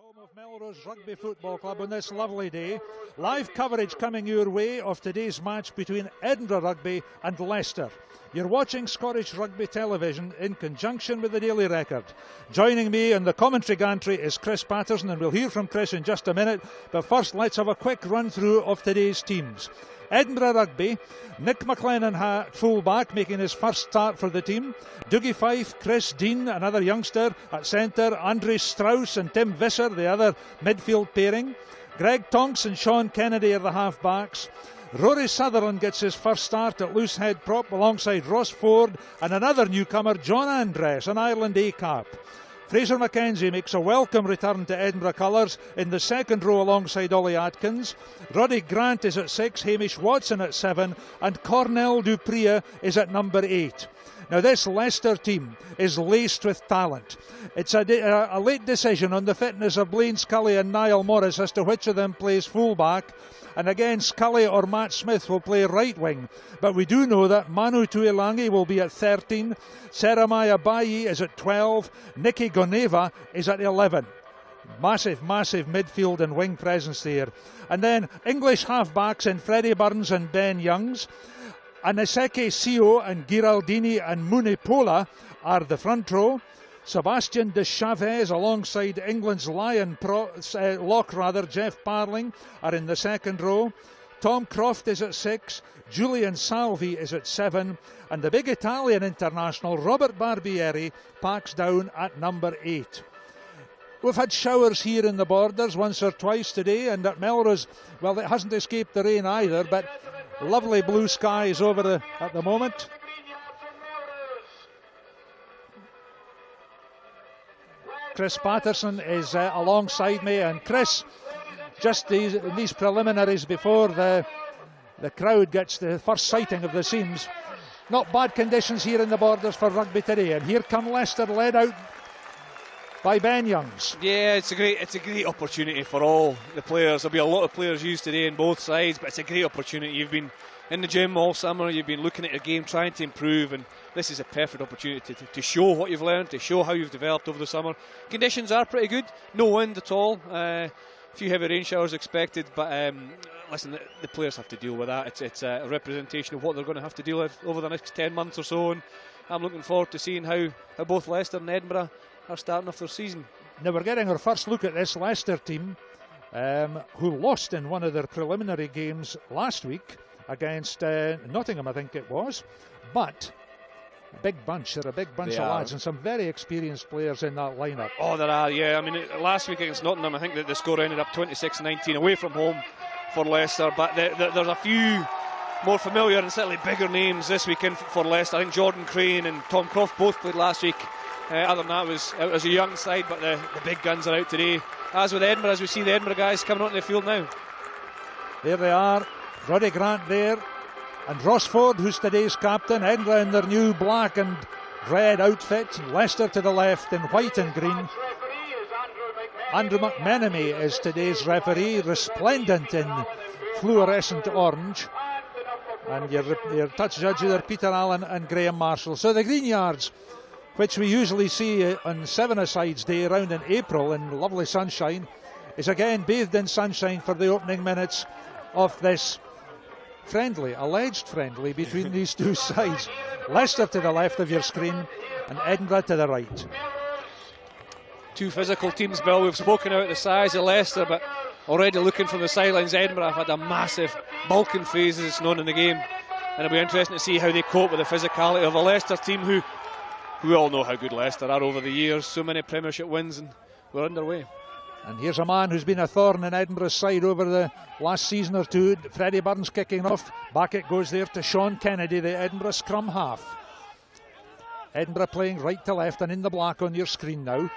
Home of Melrose Rugby Football Club on this lovely day. Live coverage coming your way of today's match between Edinburgh Rugby and Leicester. You're watching Scottish Rugby Television in conjunction with the Daily Record. Joining me in the commentary gantry is Chris Patterson, and we'll hear from Chris in just a minute. But first, let's have a quick run through of today's teams. Edinburgh Rugby, Nick McLennan at full-back, making his first start for the team. Dougie Fife, Chris Dean, another youngster at centre. Andre Strauss and Tim Visser, the other midfield pairing. Greg Tonks and Sean Kennedy are the half-backs. Rory Sutherland gets his first start at loose head prop alongside Ross Ford and another newcomer, John Andress, an Ireland A cap. Fraser McKenzie makes a welcome return to Edinburgh colours in the second row alongside Ollie Atkins. Roddy Grant is at 6, Hamish Watson at 7, and Cornell Dupria is at number 8. Now this Leicester team is laced with talent. It's a late decision on the fitness of Blaine Scully and Niall Morris as to which of them plays fullback. And again, Scully or Matt Smith will play right wing. But we do know that Manu Tuilangi will be at 13. Seremiah Bayi is at 12. Nicky Goneva is at 11. Massive midfield and wing presence there. And then English half-backs in Freddie Burns and Ben Youngs. Aniseke Sio and Giraldini and Munipola are the front row. Sebastian de Chavez alongside England's lock, Jeff Parling, are in the second row. Tom Croft is at 6. Julian Salvi is at 7. And the big Italian international, Robert Barbieri, packs down at number 8. We've had showers here in the Borders once or twice today, and at Melrose, well, it hasn't escaped the rain either, but lovely blue skies over at the moment. Chris Patterson is alongside me, and Chris, just these preliminaries before the crowd gets the first sighting of the seams, not bad conditions here in the Borders for rugby today, and here come Leicester led out by Ben Youngs. Yeah, it's a great opportunity for all the players. There'll be a lot of players used today on both sides, but it's a great opportunity. You've been in the gym all summer, you've been looking at your game, trying to improve, and this is a perfect opportunity to show what you've learned, to show how you've developed over the summer. Conditions are pretty good, no wind at all, a few heavy rain showers expected, but listen, the players have to deal with that. It's a representation of what they're going to have to deal with over the next 10 months or so, and I'm looking forward to seeing how both Leicester and Edinburgh are starting off their season. Now we're getting our first look at this Leicester team, who lost in one of their preliminary games last week against Nottingham, I think it was. But a big bunch, they're a big bunch of lads, and some very experienced players in that lineup. Oh, there are, yeah. I mean, last week against Nottingham, I think that the score ended up 26-19 away from home for Leicester. But there's a few more familiar and certainly bigger names this weekend for Leicester. I think Jordan Crane and Tom Croft both played last week. Other than that, it was a young side, but the big guns are out today. As with Edinburgh, as we see the Edinburgh guys coming onto the field now. There they are, Roddy Grant there, and Ross Ford, who's today's captain. Edinburgh in their new black and red outfit, Leicester to the left in white and green. Andrew McMenemy is today's referee, resplendent in fluorescent orange. And your touch judges are Peter Allen and Graham Marshall. So the Greenyards, which we usually see on Seven-a-Sides Day around in April in lovely sunshine, is again bathed in sunshine for the opening minutes of this alleged friendly between these two sides. Leicester to the left of your screen and Edinburgh to the right. Two physical teams, Bill. We've spoken about the size of Leicester, but already looking from the sidelines, Edinburgh have had a massive bulking phase, as it's known in the game, and it'll be interesting to see how they cope with the physicality of a Leicester team who we all know how good Leicester are over the years. So many Premiership wins, and we're underway. And here's a man who's been a thorn in Edinburgh's side over the last season or two. Freddie Burns kicking off. Back it goes there to Sean Kennedy, the Edinburgh scrum half. Edinburgh playing right to left and in the black on your screen now.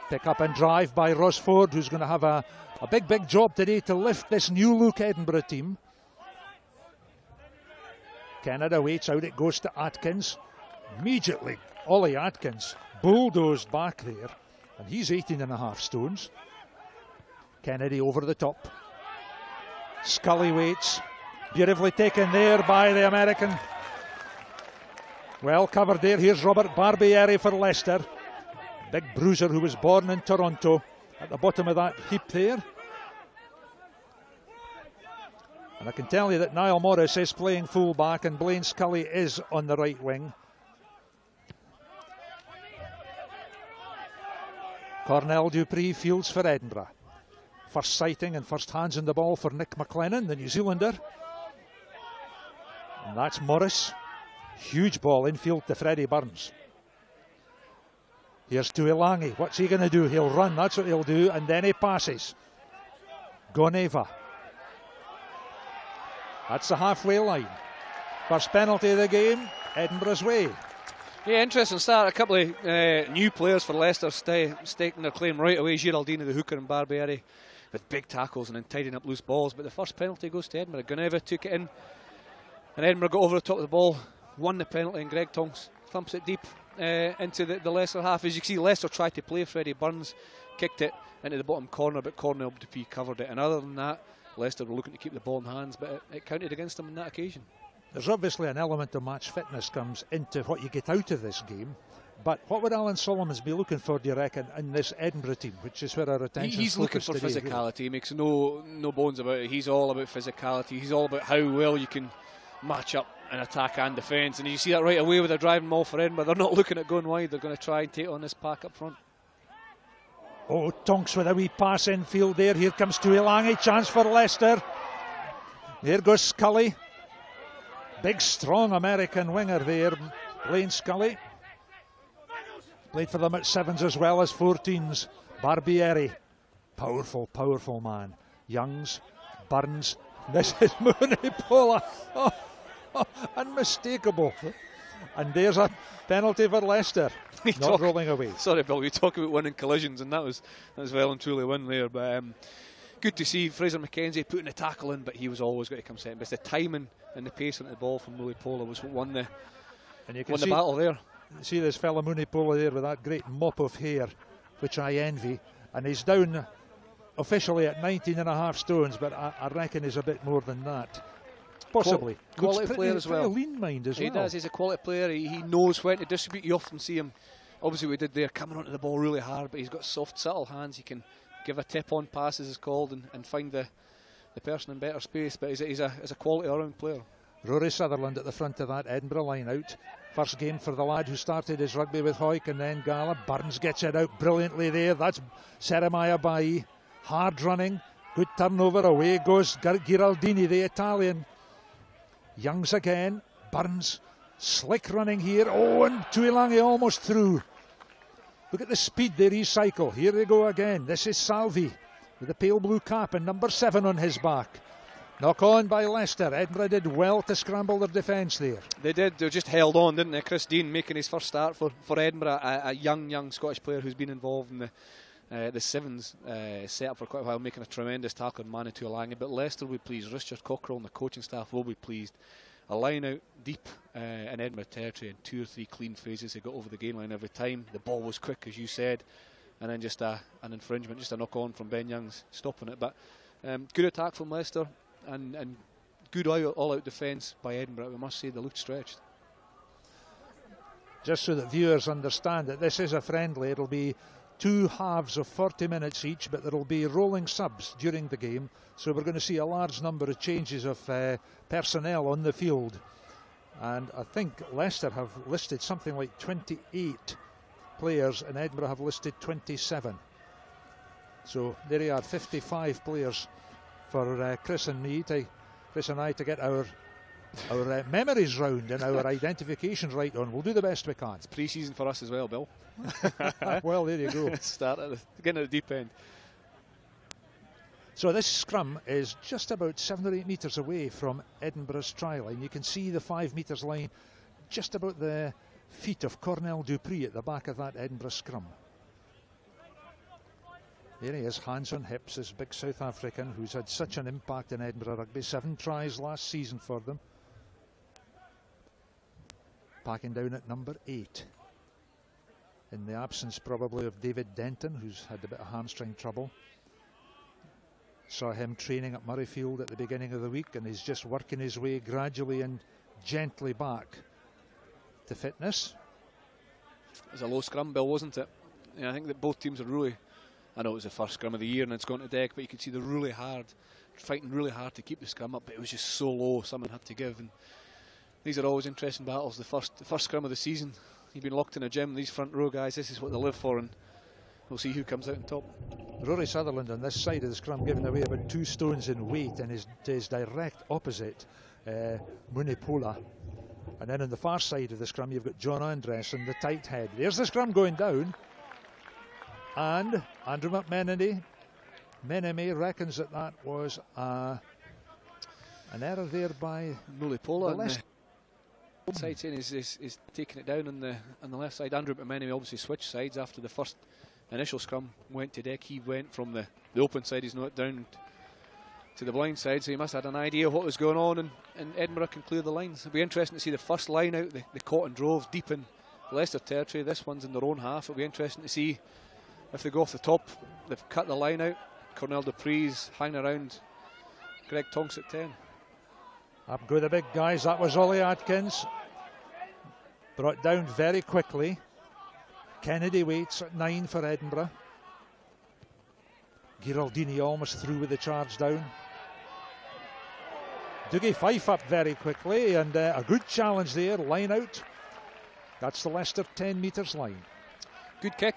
Pick up and drive by Ross Ford, who's going to have a big job today to lift this new look Edinburgh team. Canada waits, out it goes to Atkins. Immediately, Ollie Atkins bulldozed back there, and he's 18.5 stones. Kennedy over the top. Scully waits. Beautifully taken there by the American. Well covered there. Here's Robert Barbieri for Leicester. Big bruiser who was born in Toronto, at the bottom of that heap there. And I can tell you that Niall Morris is playing full-back and Blaine Scully is on the right wing. Cornell Dupree fields for Edinburgh. First sighting and first hands on the ball for Nick McLennan, the New Zealander. And that's Morris. Huge ball infield to Freddie Burns. Here's Tuilangi. What's he going to do? He'll run, that's what he'll do, and then he passes. Goneva. That's the halfway line. First penalty of the game, Edinburgh's way. Yeah, interesting start. A couple of new players for Leicester staking their claim right away. Geraldine, the hooker, and Barbieri with big tackles and then tidying up loose balls. But the first penalty goes to Edinburgh. Goneva took it in, and Edinburgh got over the top of the ball, won the penalty, and Greg Tonks thumps it deep into the Leicester half. As you can see, Leicester tried to play Freddie Burns, kicked it into the bottom corner, but Cornell Dupree covered it. And other than that, Leicester were looking to keep the ball in hands, but it counted against them on that occasion. There's obviously an element of match fitness comes into what you get out of this game, but what would Alan Solomons be looking for, do you reckon, in this Edinburgh team, which is where our attention is? He's looking for physicality. He makes no bones about it. He's all about physicality. He's all about how well you can match up in attack and defence, and you see that right away with their driving maul for Edinburgh. They're not looking at going wide. They're going to try and take on this pack up front. Oh, Tonks with a wee pass infield there. Here comes Tuilangi, chance for Leicester. There goes Scully. Big, strong American winger there, Blaine Scully. Played for them at 7s as well as 14s. Barbieri, powerful, powerful man. Youngs, Burns. This is Munipola. Unmistakable. And there's a penalty for Leicester. Not rolling away. Sorry, Bill, we talk about winning collisions, and that was well and truly win there. But good to see Fraser McKenzie putting a tackle in, but he was always going to come second. But the timing and the pace on the ball from Munipola was what won the battle there. You see this fella Munipola there with that great mop of hair, which I envy, and he's down officially at 19.5 stones, but I reckon he's a bit more than that. Possibly. Quality player as well. Lean mind as well. He does. He's a quality player. He knows when to distribute. You often see him, obviously we did there, coming onto the ball really hard, but he's got soft, subtle hands. He can give a tip-on pass, as it's called, and find the person in better space. But he's a quality all-round player. Rory Sutherland at the front of that Edinburgh line-out. First game for the lad who started his rugby with Hoyk and then Gala. Burns gets it out brilliantly there. That's Seremiah Bailly. Hard running. Good turnover. Away goes Giraldini, the Italian. Youngs again. Burns. Slick running here. Oh, and Tuilangi almost through. Look at the speed they recycle. Here they go again. This is Salvi with the pale blue cap and number 7 on his back. Knock on by Leicester. Edinburgh did well to scramble their defence there. They did. They just held on, didn't they? Chris Dean making his first start for Edinburgh, a young Scottish player who's been involved in the Sevens set up for quite a while, making a tremendous tackle on Manu Tuilangi. But Leicester will be pleased. Richard Cockrell and the coaching staff will be pleased. A line out deep in Edinburgh territory and 2 or 3 clean phases. They got over the game line every time. The ball was quick, as you said, and then just an infringement, just a knock on from Ben Youngs stopping it. But good attack from Leicester. And good all-out defence by Edinburgh. We must say they looked stretched. Just so that viewers understand that this is a friendly, it'll be 2 halves of 40 minutes each, but there will be rolling subs during the game. So we're going to see a large number of changes of personnel on the field. And I think Leicester have listed something like 28 players and Edinburgh have listed 27. So there you are, 55 players for Chris and I to get our memories round and our identifications right on. We'll do the best we can. It's pre-season for us as well, Bill. Well, there you go. Start getting at the deep end. So this scrum is just about 7 or 8 metres away from Edinburgh's try line. You can see the 5 metres line just about the feet of Cornell Dupree at the back of that Edinburgh scrum. There he is, hands on hips, this big South African who's had such an impact in Edinburgh Rugby. 7 tries last season for them. Packing down at number 8. In the absence probably of David Denton, who's had a bit of hamstring trouble. Saw him training at Murrayfield at the beginning of the week, and he's just working his way gradually and gently back to fitness. It was a low scrum, Bill, wasn't it? I think that both teams are really, I know it was the first scrum of the year and it's gone to deck, but you could see they're really hard, fighting really hard to keep the scrum up, but it was just so low, someone had to give. And these are always interesting battles. The first scrum of the season, you've been locked in a gym, these front row guys, this is what they live for, and we'll see who comes out on top. Rory Sutherland on this side of the scrum giving away about 2 stones in weight, and his direct opposite, Munipola. And then on the far side of the scrum you've got John Andres and the tight head. There's the scrum going down, and Andrew McMenemy reckons that was an error there by Munipola. The side saying is taking it down on the left side. Andrew McMenemy obviously switched sides after the first initial scrum went to deck. He went from the open side, he's not down to the blind side, so he must have had an idea of what was going on, and Edinburgh can clear the lines. It'll be interesting to see the first line out, the caught and drove deep in Leicester territory. This one's in their own half. It'll be interesting to see if they go off the top. They've cut the line out. Cornell Dupree's hanging around Greg Tonks at 10. Up go the big guys. That was Ollie Atkins. Brought down very quickly. Kennedy waits at 9 for Edinburgh. Giraldini almost through with the charge down. Dougie Fife up very quickly, and a good challenge there, line out. That's the Leicester 10 metres line. Good kick.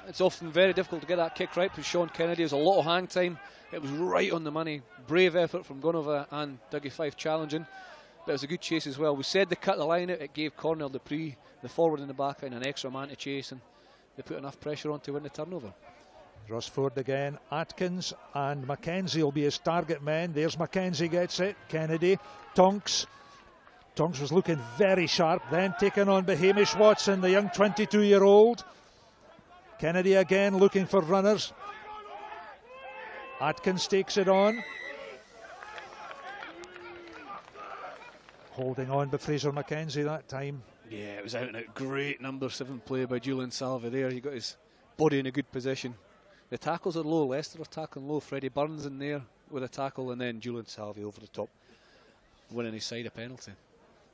It's often very difficult to get that kick right with Sean Kennedy. There's a lot of hang time. It was right on the money. Brave effort from Gunova and Dougie Fife challenging. But it was a good chase as well. We said they cut the line out. It gave Cornell Dupree, the forward in the back line, an extra man to chase, and they put enough pressure on to win the turnover. Ross Ford again. Atkins and Mackenzie will be his target men. There's Mackenzie, gets it. Kennedy. Tonks. Tonks was looking very sharp. Then taken on by Hamish Watson, the young 22-year-old. Kennedy again looking for runners. Atkins takes it on. Holding on by Fraser Mackenzie that time. Yeah, it was out and out. Great number 7 play by Julian Salva there. He got his body in a good position. The tackles are low. Leicester are tackling low. Freddie Burns in there with a tackle, and then Julian Salva over the top, winning his side a penalty.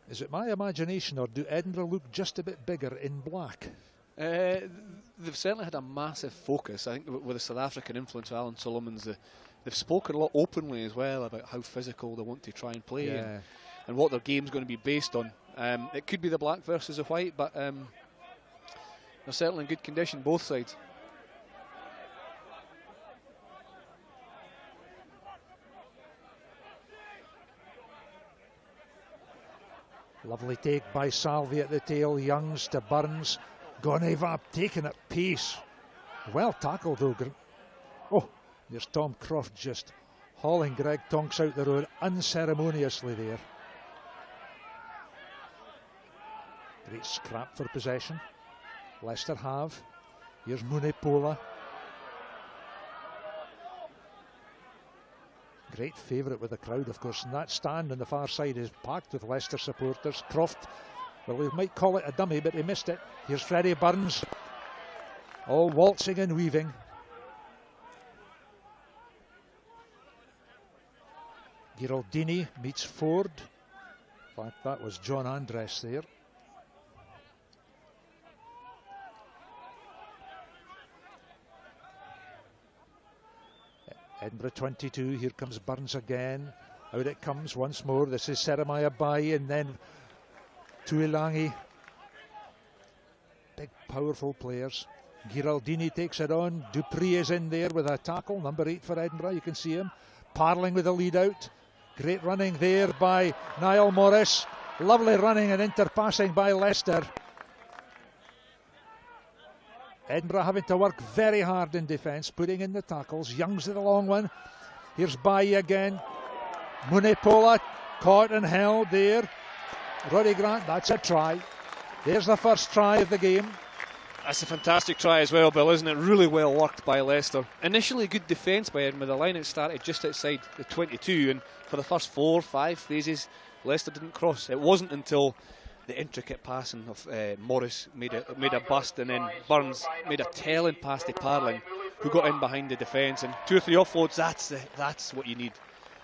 Is it my imagination, or do Edinburgh look just a bit bigger in black? They've certainly had a massive focus. I think with the South African influence of Alan Solomons, they've spoken a lot openly as well about how physical they want to try and play, and what their game's going to be based on. It could be the black versus the white, but they're certainly in good condition, both sides. Lovely take by Salvi at the tail. Youngs to Burns. Goneva taking it pace. Well tackled though. Oh, there's Tom Croft just hauling Greg Tonks out the road unceremoniously there. Great scrap for possession. Leicester have. Here's Munipola. Great favourite with the crowd, of course, and that stand on the far side is packed with Leicester supporters. Croft, well, we might call it a dummy, but he missed it. Here's Freddie Burns, all waltzing and weaving. Giraldini meets Ford. In fact, that was John Andres there. Edinburgh 22, here comes Burns again. Out it comes once more. This is Seremiah Bai, and then Tuilangi. Big, powerful players. Giraldini takes it on. Dupree is in there with a tackle. Number 8 for Edinburgh, you can see him. Parling with the lead out. Great running there by Niall Morris. Lovely running and interpassing by Leicester. Edinburgh having to work very hard in defence, putting in the tackles. Young's the long one. Here's Bailly again. Munipola caught and held there. Roddy Grant, that's a try. There's the first try of the game. That's a fantastic try as well, Bill, isn't it? Really well worked by Leicester. Initially good defence by Edinburgh. The line out started just outside the 22, and for the first 4 or 5 phases, Leicester didn't cross. It wasn't until the intricate passing of Morris made a bust, and then Burns made a telling pass to Parling, who got in behind the defence, and 2 or 3 offloads. That's what you need.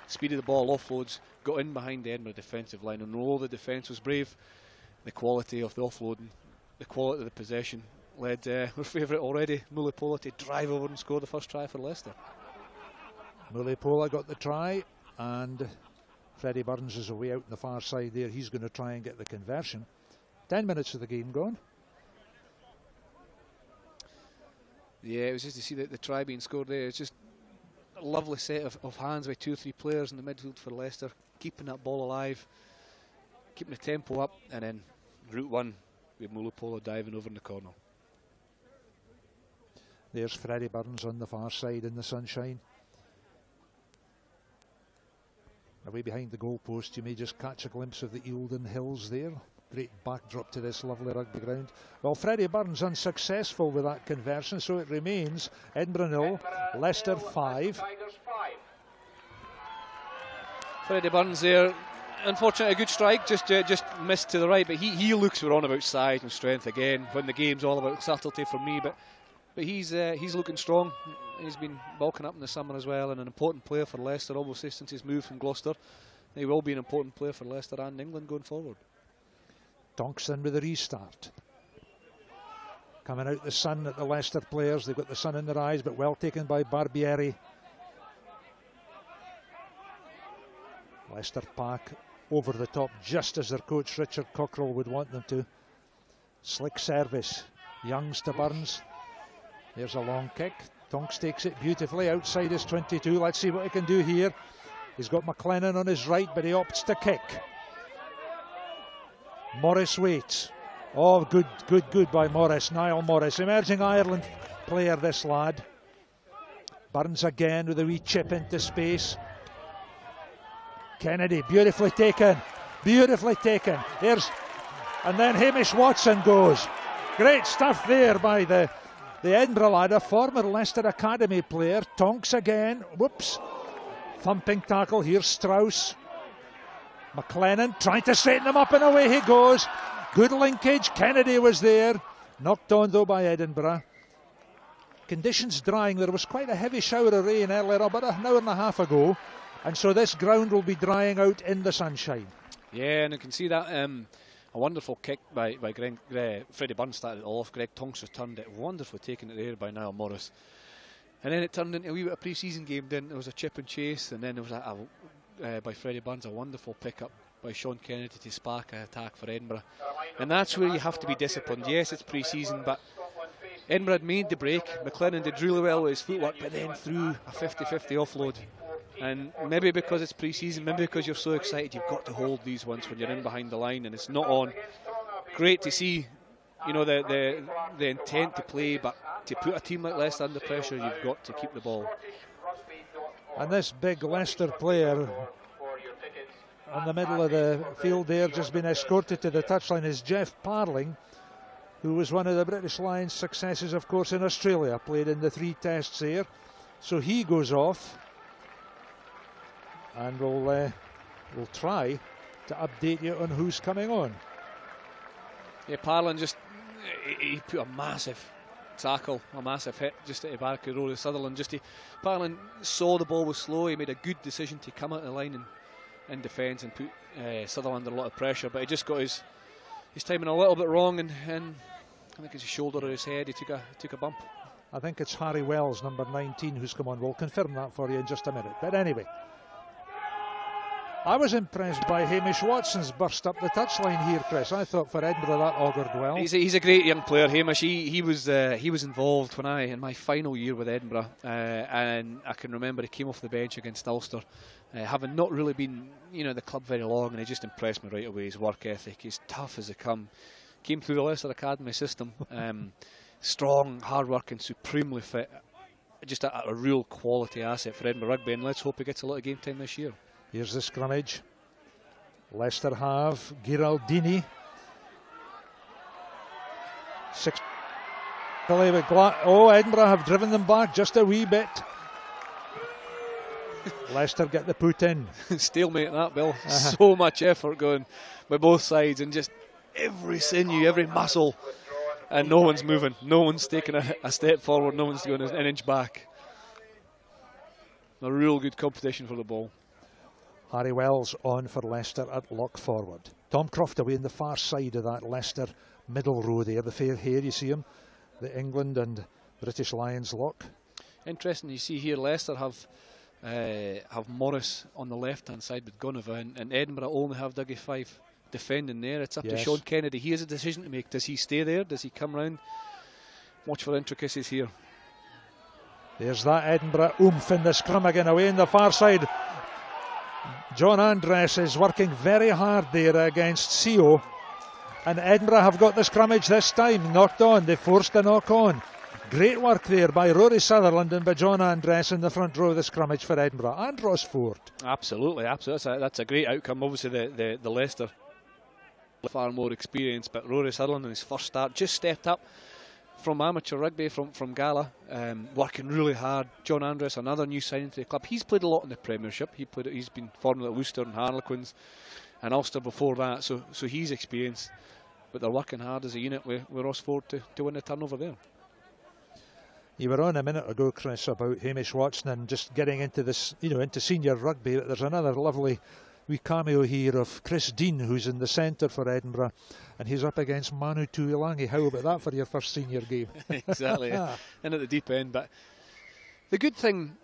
Speed of the ball, offloads, got in behind the Edinburgh defensive line, and although the defence was brave, the quality of the offloading, the quality of the possession led our favourite already, Mulipola, to drive over and score the first try for Leicester. Mulipola got the try, and Freddie Burns is away out on the far side there. He's going to try and get the conversion. 10 minutes of the game gone. Yeah, it was just to see the try being scored there. It's just a lovely set of hands by 2 or 3 players in the midfield for Leicester, keeping that ball alive, keeping the tempo up, and then route one with Mulipola diving over in the corner. There's Freddie Burns on the far side in the sunshine. Away behind the goalpost, you may just catch a glimpse of the Eildon Hills there. Great backdrop to this lovely rugby ground. Well, Freddie Burns unsuccessful with that conversion, so it remains Edinburgh 0, Leicester 5. Freddie Burns there, unfortunately a good strike, just missed to the right, but he looks, we're on about size and strength again, when the game's all about subtlety for me, but he's looking strong. He's been bulking up in the summer as well, and an important player for Leicester, obviously, since his move from Gloucester. He will be an important player for Leicester and England going forward. Tonkston with a restart. Coming out the sun at the Leicester players. They've got the sun in their eyes, but well taken by Barbieri. Leicester pack over the top, just as their coach Richard Cockrell would want them to. Slick service. Youngs to Burns. There's a long kick. Tonks takes it beautifully outside his 22. Let's see what he can do here. He's got McLennan on his right, but he opts to kick. Morris waits. Oh, good by Morris. Niall Morris, emerging Ireland player, this lad. Burns again with a wee chip into space. Kennedy, beautifully taken. Beautifully taken. And then Hamish Watson goes. Great stuff there by the Edinburgh lad, a former Leicester Academy player. Tonks again. Whoops. Thumping tackle. Here's Strauss. McLennan trying to straighten them up, and away he goes. Good linkage. Kennedy was there. Knocked on though by Edinburgh. Conditions drying. There was quite a heavy shower of rain earlier, about an hour and a half ago. And so this ground will be drying out in the sunshine. Yeah, and you can see that a wonderful kick by Freddie Burns started it off. Greg Tonks returned it. Wonderfully taken it there by Niall Morris. And then it turned into a wee bit of pre-season game, didn't it? There was a chip and chase, and then there was by Freddie Burns, a wonderful pick-up by Sean Kennedy to spark an attack for Edinburgh. And that's where you have to be disciplined. Yes, it's pre-season, but Edinburgh had made the break. McLennan did really well with his footwork, but then threw a 50-50 offload. And maybe because it's pre-season, maybe because you're so excited, you've got to hold these ones when you're in behind the line and it's not on. Great to see, you know, the intent to play, but to put a team like Leicester under pressure, you've got to keep the ball. And this big Leicester player in the middle of the field there, just been escorted to the touchline, is Jeff Parling, who was one of the British Lions' successes, of course, in Australia, played in the 3 tests there. So he goes off, and we'll try to update you on who's coming on. Yeah, Parlin he put a massive tackle, a massive hit just at the back of the row of Sutherland. Parlin saw the ball was slow. He made a good decision to come out of the line in defence and put Sutherland under a lot of pressure, but he just got his timing a little bit wrong, and I think it's his shoulder or his head. He took a bump. I think it's Harry Wells, number 19, who's come on. We'll confirm that for you in just a minute. But anyway, I was impressed by Hamish Watson's burst up the touchline here, Chris. I thought for Edinburgh that augured well. He's a great young player, Hamish. He was involved in my final year with Edinburgh, and I can remember he came off the bench against Ulster, having not really been the club very long, and he just impressed me right away. His work ethic, he's tough as they come. Came through the Leicester Academy system, strong, hard working, supremely fit. Just a real quality asset for Edinburgh Rugby, and let's hope he gets a lot of game time this year. Here's the scrummage. Leicester have Giraldini. Edinburgh have driven them back just a wee bit. Leicester get the put in. Stalemate that, Bill. So much effort going by both sides, and just every sinew, every muscle, and no one's moving. No one's taking a step forward. No one's going an inch back. A real good competition for the ball. Harry Wells on for Leicester at lock forward. Tom Croft away in the far side of that Leicester middle row there. The fair hair, you see him. the England and British Lions lock. Interesting, you see here Leicester have Morris on the left hand side with Gunova, and Edinburgh only have Dougie Fife defending there. It's up to Sean Kennedy. He has a decision to make. Does he stay there? Does he come round? Watch for intricacies here. There's that Edinburgh oomph in the scrum again, away in the far side. John Andres is working very hard there against CO, and Edinburgh have got the scrummage this time, knocked on. They forced the knock on. Great work there by Rory Sutherland and by John Andres in the front row of the scrummage for Edinburgh, and Ross Ford. Absolutely. That's a great outcome. Obviously the Leicester far more experience, but Rory Sutherland in his first start just stepped up from amateur rugby, from Gala, working really hard. John Andres, another new signing to the club. He's played a lot in the Premiership. He's been forming at Worcester and Harlequins and Ulster before that, so he's experienced. But they're working hard as a unit with Ross Ford to win the turnover there. You were on a minute ago, Chris, about Hamish Watson and just getting into this, into senior rugby. There's another lovely wee cameo here of Chris Dean, who's in the centre for Edinburgh, and he's up against Manu Tuilangi. How about that for your first senior game? Exactly, in at the deep end. But the good thing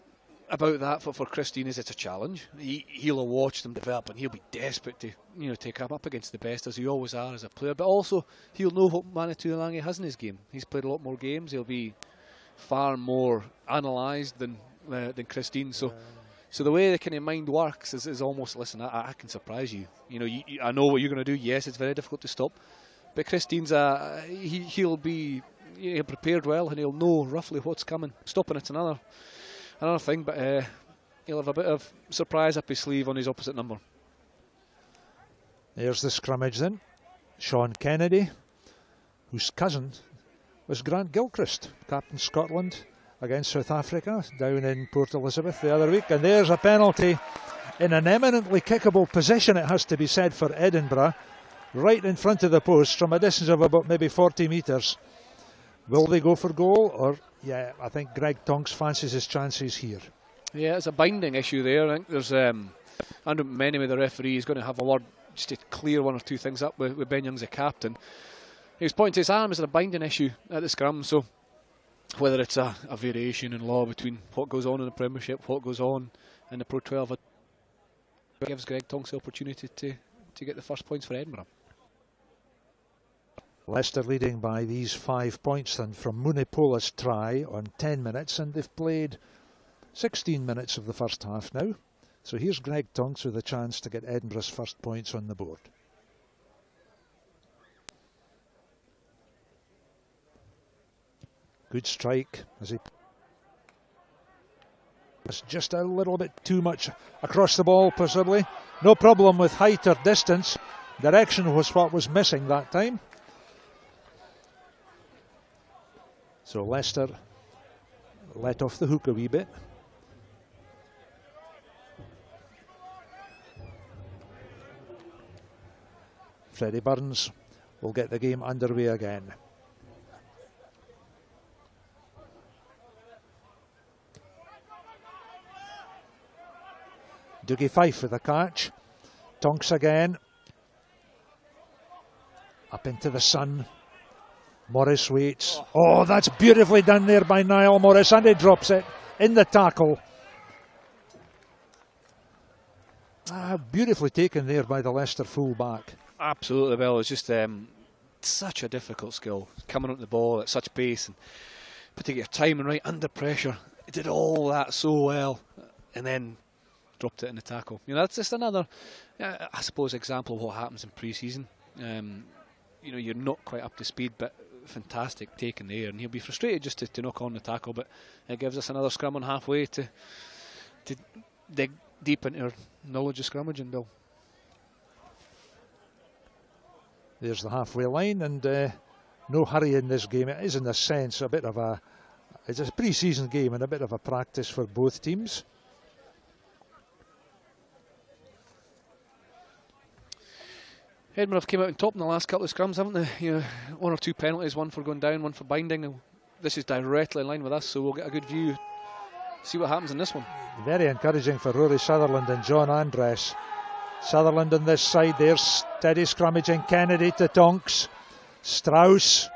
about that for Chris Dean is it's a challenge. He'll have watched them develop, and he'll be desperate to take up against the best, as he always are as a player. But also he'll know what Manu Tuilangi has in his game. He's played a lot more games. He'll be far more analysed than Chris Dean. So the way the kind of mind works is almost, listen, I can surprise you. I know what you're going to do. Yes, it's very difficult to stop. But Chris Dean's he'll be prepared well, and he'll know roughly what's coming. Stopping it's another thing, but he'll have a bit of surprise up his sleeve on his opposite number. There's the scrummage then. Sean Kennedy, whose cousin was Grant Gilchrist, captain Scotland against South Africa down in Port Elizabeth the other week. And there's a penalty in an eminently kickable position, it has to be said, for Edinburgh, right in front of the post from a distance of about maybe 40 metres. Will they go for goal? Or, yeah, I think Greg Tonks fancies his chances here. Yeah, it's a binding issue there. I think there's Andrew McMenemy, the referee, is going to have a word just to clear one or two things up with Ben Young's the captain. He was pointing to his arm as a binding issue at the scrum, so whether it's a variation in law between what goes on in the Premiership, what goes on in the Pro 12, it gives Greg Tonks the opportunity to get the first points for Edinburgh. Leicester leading by these 5 points then from Munipola's try on 10 minutes, and they've played 16 minutes of the first half now. So here's Greg Tonks with a chance to get Edinburgh's first points on the board. Good strike as he... It's just a little bit too much across the ball, possibly. No problem with height or distance. Direction was what was missing that time. So Leicester let off the hook a wee bit. Freddie Burns will get the game underway again. Dougie Fife with a catch. Tonks again. Up into the sun. Morris waits. Oh, that's beautifully done there by Niall Morris, and he drops it in the tackle. Beautifully taken there by the Leicester full-back. Absolutely, Bill. It's just such a difficult skill. Coming up the ball at such pace and putting your timing right under pressure. He did all that so well, and then dropped it in the tackle. That's just another, I suppose, example of what happens in pre-season. You're not quite up to speed, but fantastic take in the air, and he'll be frustrated just to knock on the tackle, but it gives us another scrum on halfway to dig deep into our knowledge of scrummaging, Bill. There's the halfway line, and no hurry in this game. It is, in a sense, it's a pre-season game and a bit of a practice for both teams. Edinburgh have came out on top in the last couple of scrums, haven't they? One or two penalties, one for going down, one for binding. This is directly in line with us, so we'll get a good view. See what happens in this one. Very encouraging for Rory Sutherland and John Andres. Sutherland on this side there, steady scrummaging. Kennedy to Tonks. Strauss.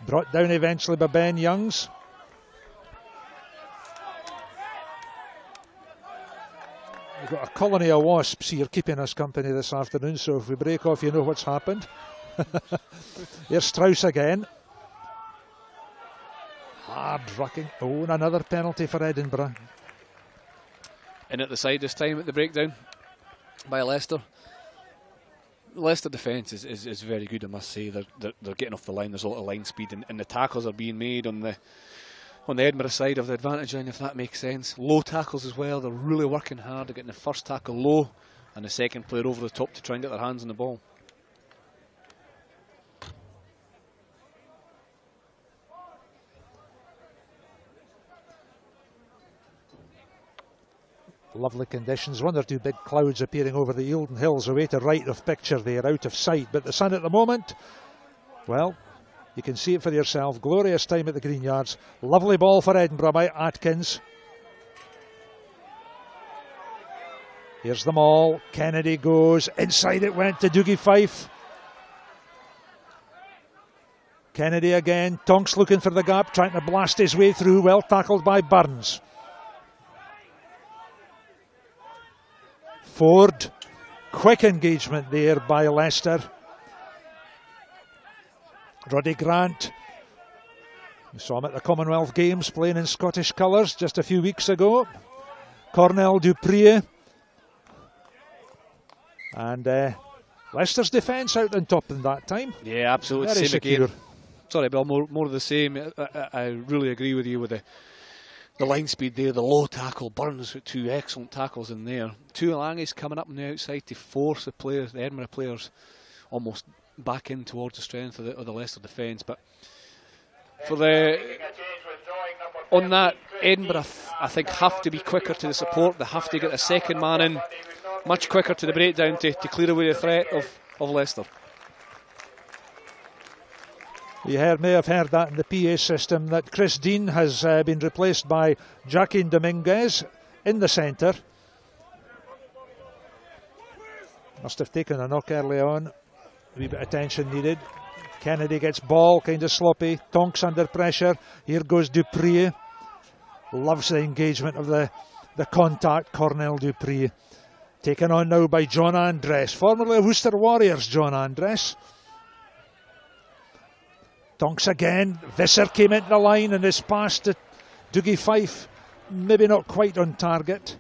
Brought down eventually by Ben Youngs. We've got a colony of wasps here keeping us company this afternoon, so if we break off, you know what's happened. Here's Strauss again. Hard rucking. Oh, and another penalty for Edinburgh. In at the side this time at the breakdown by Leicester. Leicester defence is very good, I must say. They're getting off the line. There's a lot of line speed, and the tackles are being made on the Edinburgh side of the advantage line, if that makes sense. Low tackles as well. They're really working hard. They're getting the first tackle low and the second player over the top to try and get their hands on the ball. Lovely conditions. One or two big clouds appearing over the Eildon Hills away to right of picture there, out of sight. But the sun at the moment, well, you can see it for yourself. Glorious time at the Greenyards. Lovely ball for Edinburgh by Atkins. Here's the maul. Kennedy goes. Inside it went to Dougie Fife. Kennedy again. Tonks looking for the gap, trying to blast his way through. Well tackled by Burns. Ford. Quick engagement there by Leicester. Roddy Grant. We saw him at the Commonwealth Games playing in Scottish colours just a few weeks ago. Cornell Dupree. And Leicester's defence out on top in that time. Yeah, absolutely. Very same secure. again. Sorry, Bill, more of the same. I really agree with you with the line speed there, the low tackle. Burns with two excellent tackles in there. Tuolangi's coming up on the outside to force the Edinburgh players almost back in towards the strength of the Leicester defence. But on that, Edinburgh, I think, have to be quicker to the support. They have to get the second man in much quicker to the breakdown to clear away the threat of Leicester. You may have heard that in the PA system, that Chris Dean has been replaced by Joaquin Dominguez in the centre. Must have taken a knock early on. A wee bit of attention needed. Kennedy gets ball, kind of sloppy. Tonks under pressure. Here goes Dupree. Loves the engagement of the contact, Cornell Dupree. Taken on now by John Andress, formerly of Worcester Warriors, John Andress. Tonks again. Visser came into the line and his pass to Dougie Fife, maybe not quite on target.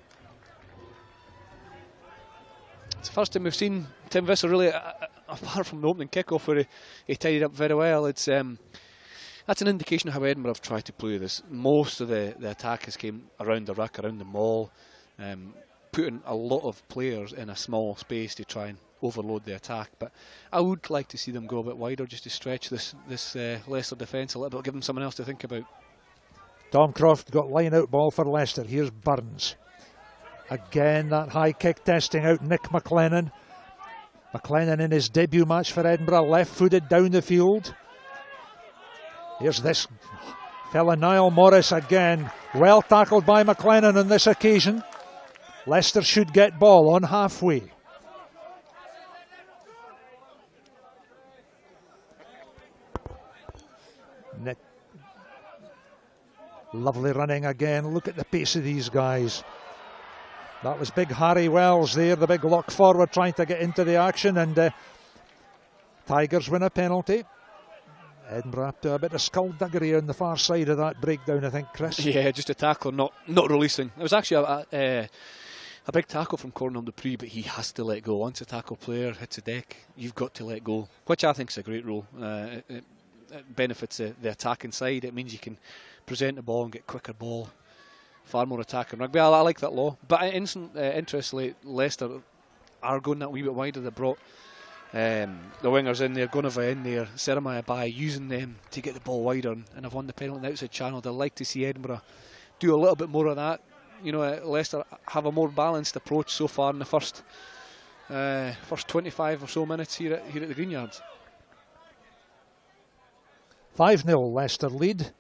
It's the first time we've seen Tim Visser really, apart from the opening kickoff where he tidied up very well. It's that's an indication of how Edinburgh have tried to play this. Most of the attack has came around the ruck, around the maul, putting a lot of players in a small space to try and overload the attack. But I would like to see them go a bit wider just to stretch this Leicester defence a little bit, give them something else to think about. Tom Croft got line out ball for Leicester. Here's Burns. Again, that high kick testing out Nick McLennan. McLennan in his debut match for Edinburgh, left-footed down the field. Here's this fella, Niall Morris again. Well tackled by McLennan on this occasion. Leicester should get ball on halfway. Nick. Lovely running again. Look at the pace of these guys. That was big Harry Wells there, the big lock forward trying to get into the action, and Tigers win a penalty. Edinburgh up to a bit of skullduggery on the far side of that breakdown, I think, Chris. Yeah, just a tackle, not releasing. It was actually a big tackle from Cornell Dupree, but he has to let go. Once a tackle player hits a deck, you've got to let go, which I think is a great rule. It benefits the attacking side. It means you can present the ball and get quicker ball. Far more attacking rugby. I like that law. But interestingly, Leicester are going that wee bit wider. They brought the wingers in there, Gonava in there, Seremai Abai, using them to get the ball wider and have won the penalty on the outside channel. They'd like to see Edinburgh do a little bit more of that. You know, Leicester have a more balanced approach so far in the first 25 or so minutes here at the Greenyards. 5-0 Leicester lead.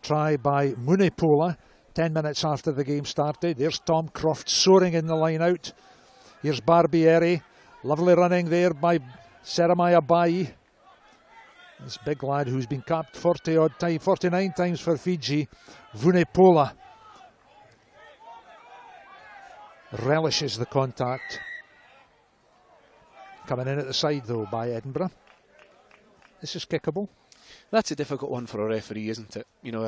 Try by Munipola 10 minutes after the game started. There's Tom Croft soaring in the line out. Here's Barbieri. Lovely running there by Seremai Abai. This big lad who's been capped 49 times for Fiji, Vunepola, relishes the contact. Coming in at the side though by Edinburgh. This is kickable. That's a difficult one for a referee, isn't it? You know,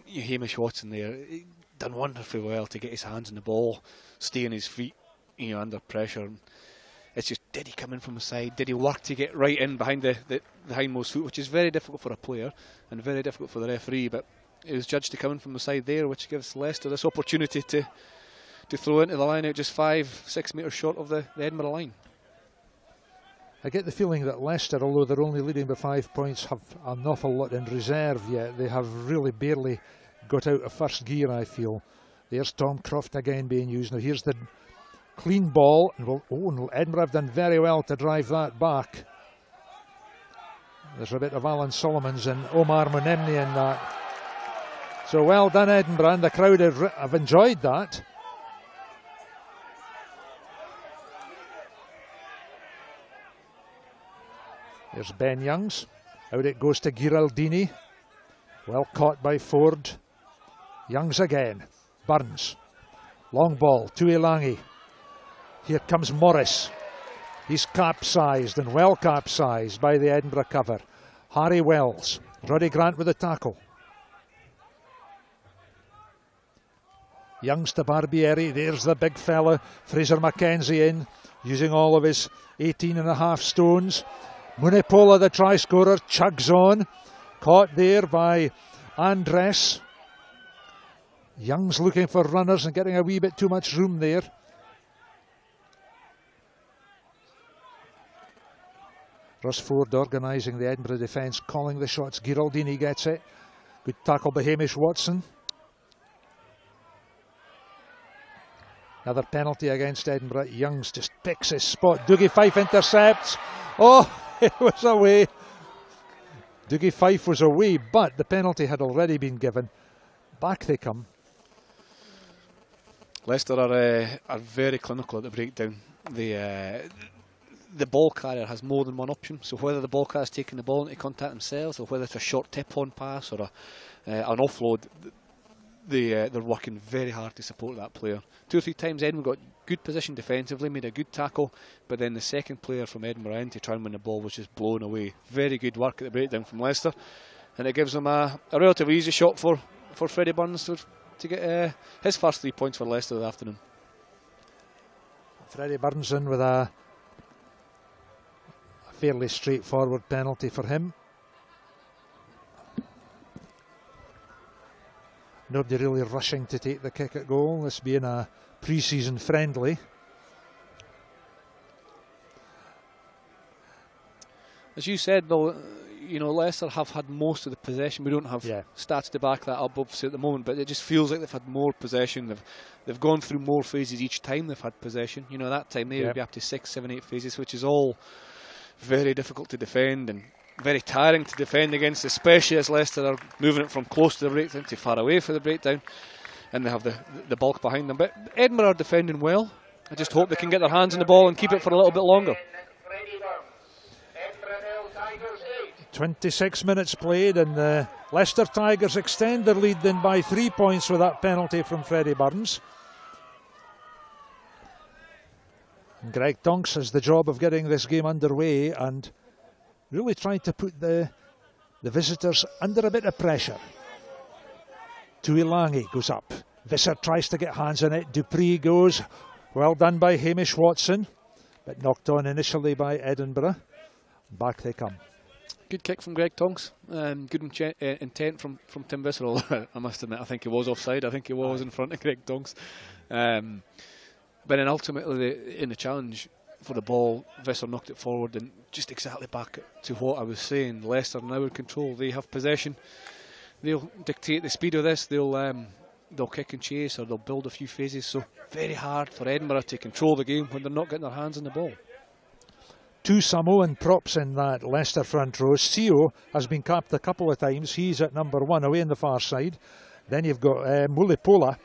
Hamish Watson there, he done wonderfully well to get his hands on the ball, stay on his feet, you know, under pressure. It's just, did he come in from the side? Did he work to get right in behind the hindmost foot, which is very difficult for a player and very difficult for the referee, but it was judged to come in from the side there, which gives Leicester this opportunity to throw into the line out just 5-6 metres short of the Edinburgh line. I get the feeling that Leicester, although they're only leading by 5 points, have an awful lot in reserve yet. They have really barely got out of first gear, I feel. There's Tom Croft again being used. Now here's the clean ball, and Edinburgh have done very well to drive that back. There's a bit of Alan Solomons and Omar Monemni in that. So well done Edinburgh, and the crowd have enjoyed that. There's Ben Youngs. Out it goes to Giraldini. Well caught by Ford. Youngs again. Burns. Long ball to Ilangi. Here comes Morris. He's capsized, and well capsized by the Edinburgh cover. Harry Wells. Roddy Grant with the tackle. Youngs to Barbieri. There's the big fella. Fraser McKenzie in, using all of his 18.5 stones. Vunepola, the try scorer, chugs on. Caught there by Andres. Young's looking for runners and getting a wee bit too much room there. Russ Ford organising the Edinburgh defence, calling the shots. Giraldini gets it. Good tackle by Hamish Watson. Another penalty against Edinburgh. Youngs just picks his spot. Dougie Fife intercepts. Oh, it was away. Dougie Fife was away, but the penalty had already been given. Back they come. Leicester are very clinical at the breakdown. The ball carrier has more than one option, so whether the ball carrier is taking the ball into contact themselves or whether it's a short tip-on pass or an offload, they're working very hard to support that player. 2 or 3 times Edinburgh got good position defensively, made a good tackle, but then the second player from Edinburgh in to try and win the ball was just blown away. Very good work at the breakdown from Leicester, and it gives them a relatively easy shot for Freddie Burns to get his first 3 points for Leicester this afternoon. Freddie Burns in with a fairly straightforward penalty for him. Nobody really rushing to take the kick at goal, this being a pre-season friendly. As you said, Bill, you know, Leicester have had most of the possession. We don't have stats to back that up obviously at the moment, but it just feels like they've had more possession. They've gone through more phases each time they've had possession. You know, that time they would be up to 6, 7, 8 phases, which is all very difficult to defend and very tiring to defend against, especially as Leicester are moving it from close to the breakdown to far away for the breakdown, and they have the bulk behind them. But Edinburgh are defending well. I just hope they can get their hands on the ball and keep it for a little bit longer. 26 minutes played, and the Leicester Tigers extend their lead then by 3 points with that penalty from Freddie Burns. And Greg Tonks has the job of getting this game underway and really trying to put the visitors under a bit of pressure. Tuilangi goes up. Visser tries to get hands on it. Dupree goes. Well done by Hamish Watson, but knocked on initially by Edinburgh. Back they come. Good kick from Greg Tonks. Good intent from Tim Visser. I must admit, I think he was offside. I think he was in front of Greg Tonks. But then ultimately, in the challenge for the ball, Visser knocked it forward, and just exactly back to what I was saying. Leicester now in control. They have possession. They'll dictate the speed of this. They'll kick and chase, or they'll build a few phases. So very hard for Edinburgh to control the game when they're not getting their hands on the ball. 2 Samoan props in that Leicester front row. Sio has been capped a couple of times. He's at number 1 away on the far side. Then you've got Mulipola,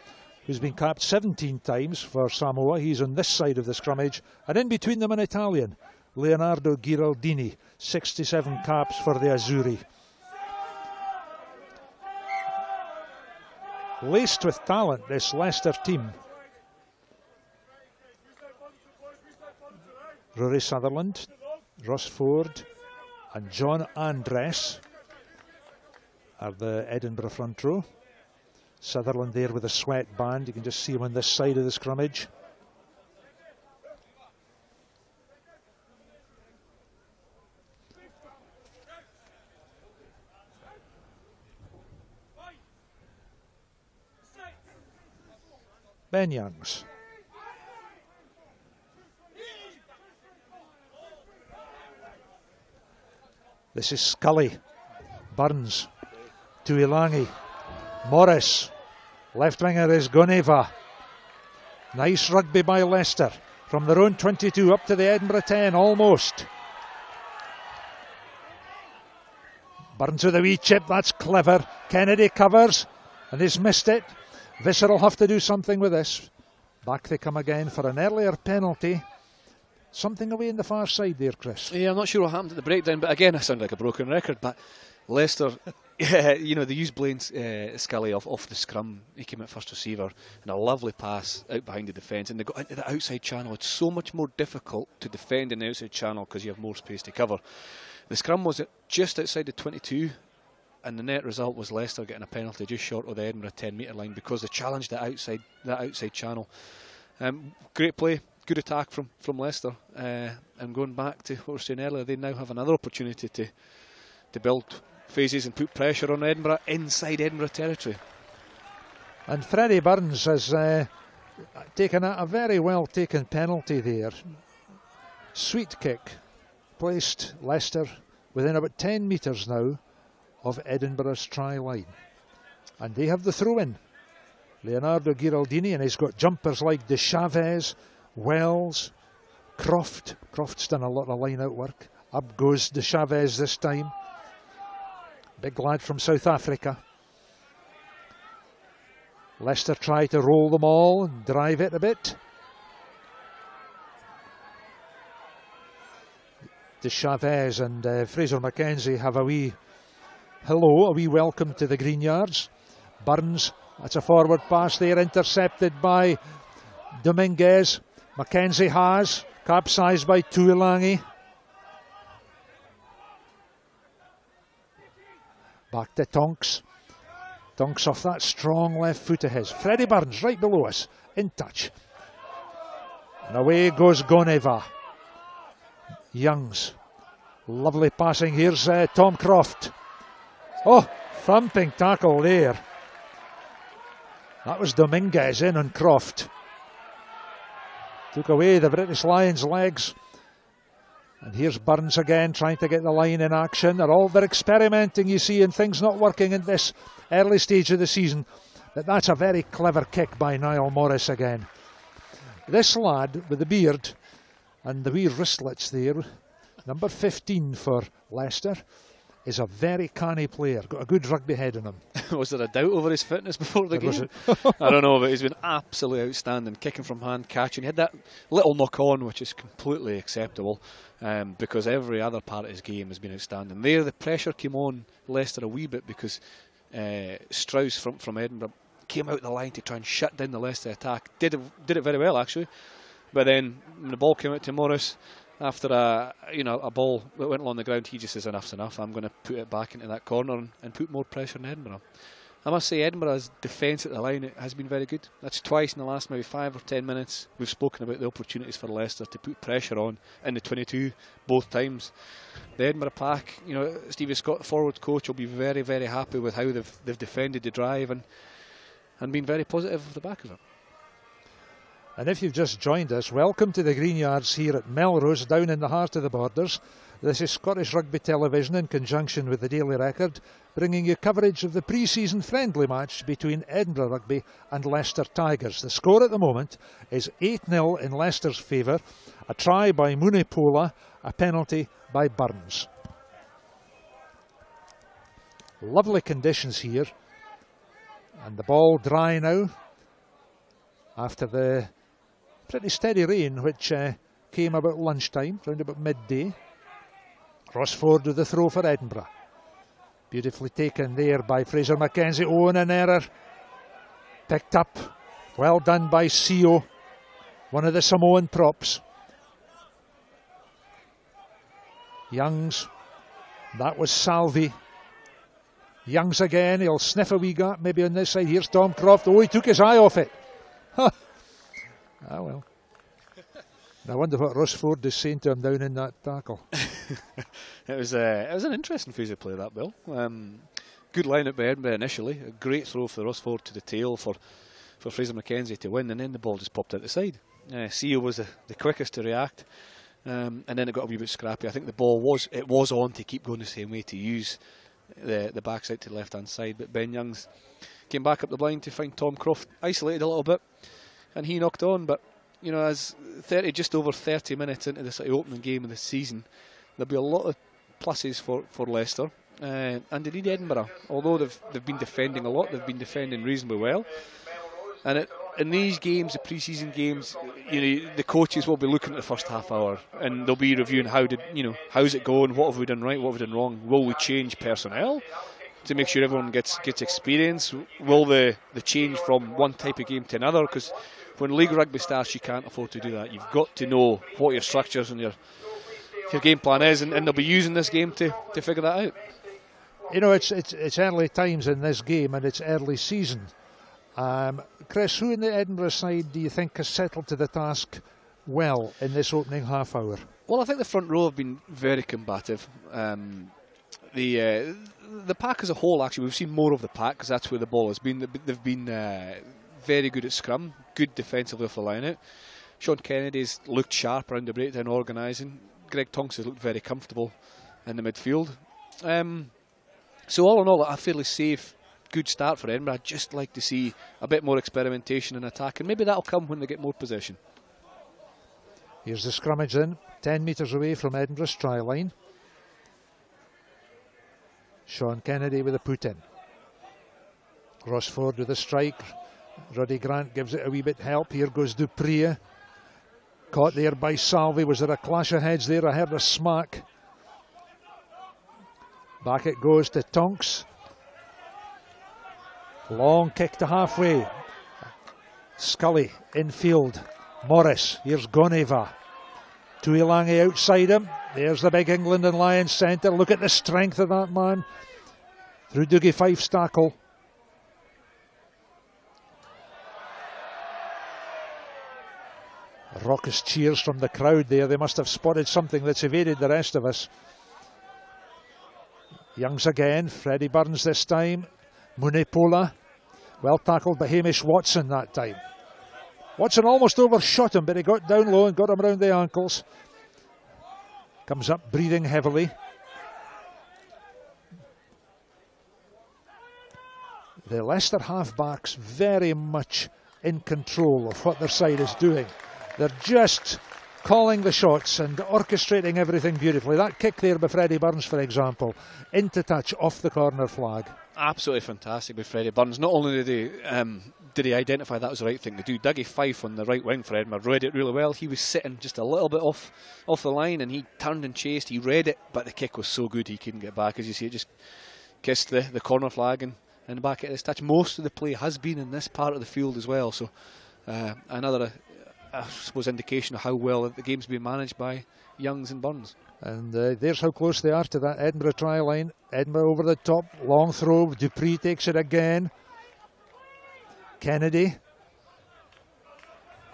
who's been capped 17 times for Samoa. He's on this side of the scrummage. And in between them an Italian, Leonardo Ghiraldini, 67 caps for the Azzurri. Laced with talent, this Leicester team. Rory Sutherland, Ross Ford and John Andress are the Edinburgh front row. Sutherland there with a sweatband. You can just see him on this side of the scrummage. Ben Youngs. This is Scully, Burns, Tuilangi, Morris, left winger is Goneva. Nice rugby by Leicester, from their own 22 up to the Edinburgh 10 almost. Burns with a wee chip, that's clever. Kennedy covers, and he's missed it. Visser will have to do something with this. Back they come again for an earlier penalty. Something away in the far side there, Chris. Yeah, I'm not sure what happened at the breakdown, but again, I sound like a broken record. But Leicester, you know, they used Blaine Scully off the scrum. He came at first receiver, and a lovely pass out behind the defence. And they got into the outside channel. It's so much more difficult to defend in the outside channel because you have more space to cover. The scrum was just outside the 22, and the net result was Leicester getting a penalty just short of the Edinburgh 10-metre line because they challenged that outside channel. Great play. Good attack from Leicester, and going back to what we were saying earlier, they now have another opportunity to build phases and put pressure on Edinburgh inside Edinburgh territory. And Freddie Burns has taken a very well taken penalty there. Sweet kick, placed Leicester within about 10 metres now of Edinburgh's try line, and they have the throw in. Leonardo Ghiraldini, and he's got jumpers like De Chavez, Wells, Croft. Croft's done a lot of line out work. Up goes De Chavez this time. Big lad from South Africa. Leicester try to roll them all and drive it a bit. De Chavez and Fraser McKenzie have a wee hello, a wee welcome to the Greenyards. Burns, that's a forward pass there, intercepted by Dominguez. Mackenzie has, capsized by Tuilangi. Back to Tonks. Tonks off that strong left foot of his. Freddie Burns right below us, in touch. And away goes Goneva. Youngs. Lovely passing. Here's Tom Croft. Oh, thumping tackle there. That was Dominguez in on Croft. Took away the British Lions' legs. And here's Burns again trying to get the line in action. They're experimenting, you see, and things not working in this early stage of the season. But that's a very clever kick by Niall Morris again. This lad with the beard and the wee wristlets there, number 15 for Leicester, is a very canny player. Got a good rugby head on him. Was there a doubt over his fitness before the game? I don't know, but he's been absolutely outstanding. Kicking from hand, catching. He had that little knock on, which is completely acceptable, because every other part of his game has been outstanding. There, the pressure came on Leicester a wee bit because Strauss from Edinburgh came out the line to try and shut down the Leicester attack. Did it very well, actually. But then when the ball came out to Morris, after a ball that went along the ground, he just says enough's enough. I'm going to put it back into that corner and put more pressure on Edinburgh. I must say Edinburgh's defence at the line has been very good. That's twice in the last maybe 5 or 10 minutes. We've spoken about the opportunities for Leicester to put pressure on in the 22 both times. The Edinburgh pack, Stevie Scott, the forward coach, will be very, very happy with how they've defended the drive and been very positive off the back of it. And if you've just joined us, welcome to the Greenyards here at Melrose, down in the heart of the Borders. This is Scottish Rugby Television in conjunction with the Daily Record, bringing you coverage of the pre-season friendly match between Edinburgh Rugby and Leicester Tigers. The score at the moment is 8-0 in Leicester's favour, a try by Munipola, a penalty by Burns. Lovely conditions here, and the ball dry now after the pretty steady rain which came about lunchtime, round about midday. Rossford with the throw for Edinburgh. Beautifully taken there by Fraser McKenzie. Oh, and an error. Picked up. Well done by Sio, one of the Samoan props. Youngs. That was Salvi. Youngs again. He'll sniff a wee gap maybe on this side. Here's Tom Croft. Oh, he took his eye off it. Ah, well. I wonder what Rossford is saying to him down in that tackle. It was an interesting phase of play, that, Bill. Good line-up by Edinburgh initially. A great throw for Rossford to the tail for Fraser McKenzie to win, and then the ball just popped out the side. Sio was the quickest to react, and then it got a wee bit scrappy. I think the ball was on to keep going the same way, to use the backside to the left-hand side, but Ben Youngs came back up the blind to find Tom Croft isolated a little bit, and he knocked on. But you know, as just over 30 minutes into the sort of opening game of the season, there'll be a lot of pluses for Leicester, and indeed Edinburgh. Although they've been defending a lot, they've been defending reasonably well. And in these games, the pre-season games, you know, the coaches will be looking at the first half hour, and they'll be reviewing how's it going, what have we done right, what have we done wrong, will we change personnel to make sure everyone gets experience, will the change from one type of game to another, because when League Rugby starts you can't afford to do that. You've got to know what your structures and your game plan is, and they'll be using this game to figure that out. You know, it's early times in this game, and it's early season. Chris, who in the Edinburgh side do you think has settled to the task well in this opening half hour? Well, I think the front row have been very combative. The pack as a whole, actually, we've seen more of the pack because that's where the ball has been. They've been very good at scrum, good defensively off the line out. Sean Kennedy's looked sharp around the breakdown organising. Greg Tonks has looked very comfortable in the midfield. So all in all, a fairly safe, good start for Edinburgh. I'd just like to see a bit more experimentation in attack, and maybe that'll come when they get more possession. Here's the scrummage then, 10 metres away from Edinburgh's try line. Sean Kennedy with a put in. Rossford with a strike. Roddy Grant gives it a wee bit help. Here goes Dupree. Caught there by Salvi. Was there a clash of heads there? I heard a smack. Back it goes to Tonks. Long kick to halfway. Scully infield. Morris. Here's Goneva. Tuilangi outside him. There's the big England and Lions centre. Look at the strength of that man. Through Dougie Fife's tackle. Raucous cheers from the crowd there. They must have spotted something that's evaded the rest of us. Youngs again. Freddie Burns this time. Munepola. Well tackled by Hamish Watson that time. Watson almost overshot him, but he got down low and got him around the ankles. Comes up breathing heavily. The Leicester halfbacks very much in control of what their side is doing. They're just calling the shots and orchestrating everything beautifully. That kick there by Freddie Burns, for example, into touch off the corner flag. Absolutely fantastic by Freddie Burns. Not only did he identify that was the right thing to do, Dougie Fife on the right wing for Edinburgh read it really well. He was sitting just a little bit off the line, and he turned and chased. He read it, but the kick was so good he couldn't get back. As you see, it just kissed the corner flag and back at his touch. Most of the play has been in this part of the field as well, so another I suppose indication of how well the game's been managed by Youngs and Burns. And there's how close they are to that Edinburgh try line. Edinburgh over the top, long throw. Dupree takes it again. Kennedy.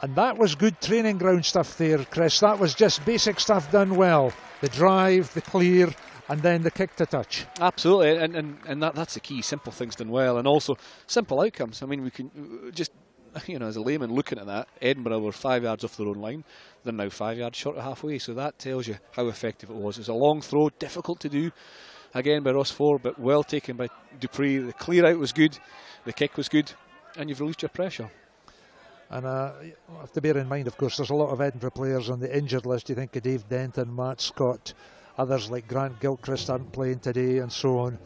And that was good training ground stuff there, Chris. That was just basic stuff done well. The drive, the clear, and then the kick to touch. Absolutely, and that's the key. Simple things done well, and also simple outcomes. I mean, we can just, you know, as a layman looking at that, Edinburgh were 5 yards off their own line. They're now 5 yards short of halfway, so that tells you how effective it was. It was a long throw, difficult to do, again by Rossford, but well taken by Dupree. The clear out was good, the kick was good, and you've released your pressure. And you have to bear in mind, of course, there's a lot of Edinburgh players on the injured list. You think of Dave Denton, Matt Scott, others like Grant Gilchrist aren't playing today, and so on.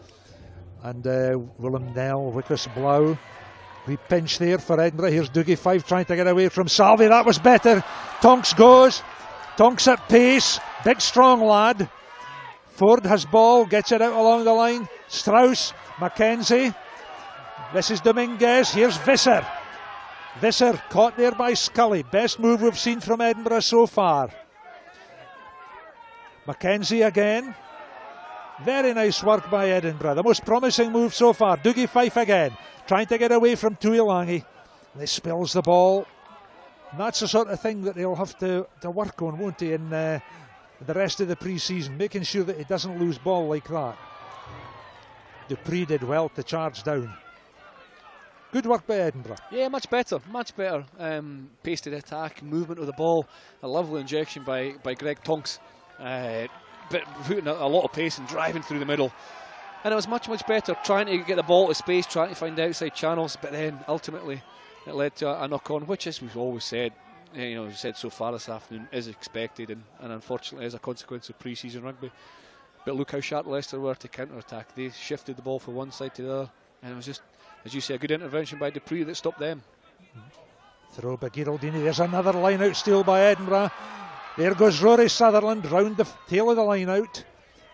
And Willem Nell, Wickes Blau. We pinch there for Edinburgh. Here's Dougie Fife trying to get away from Salvi. That was better. Tonks goes. Tonks at pace, big strong lad. Ford has ball, gets it out along the line. Strauss, Mackenzie. This is Dominguez, here's Visser. Visser caught there by Scully. Best move we've seen from Edinburgh so far. Mackenzie again. Very nice work by Edinburgh. The most promising move so far. Dougie Fife again, trying to get away from Tuilangi. He spills the ball. And that's the sort of thing that he'll have to work on, won't he, in the rest of the pre-season, making sure that he doesn't lose ball like that. Dupree did well to charge down. Good work by Edinburgh. Yeah, much better. Pace to the attack, movement of the ball. A lovely injection by Greg Tonks. But putting a lot of pace and driving through the middle. And it was much better, trying to get the ball to space, trying to find outside channels, but then ultimately it led to a knock-on, which, as we've always said, we've said so far this afternoon, is expected and unfortunately is a consequence of pre-season rugby. But look how sharp Leicester were to counter-attack. They shifted the ball from one side to the other, and it was just, as you say, a good intervention by Dupree that stopped them. Throw by Giraldini. There's another line-out steal by Edinburgh. There goes Rory Sutherland round the tail of the line-out.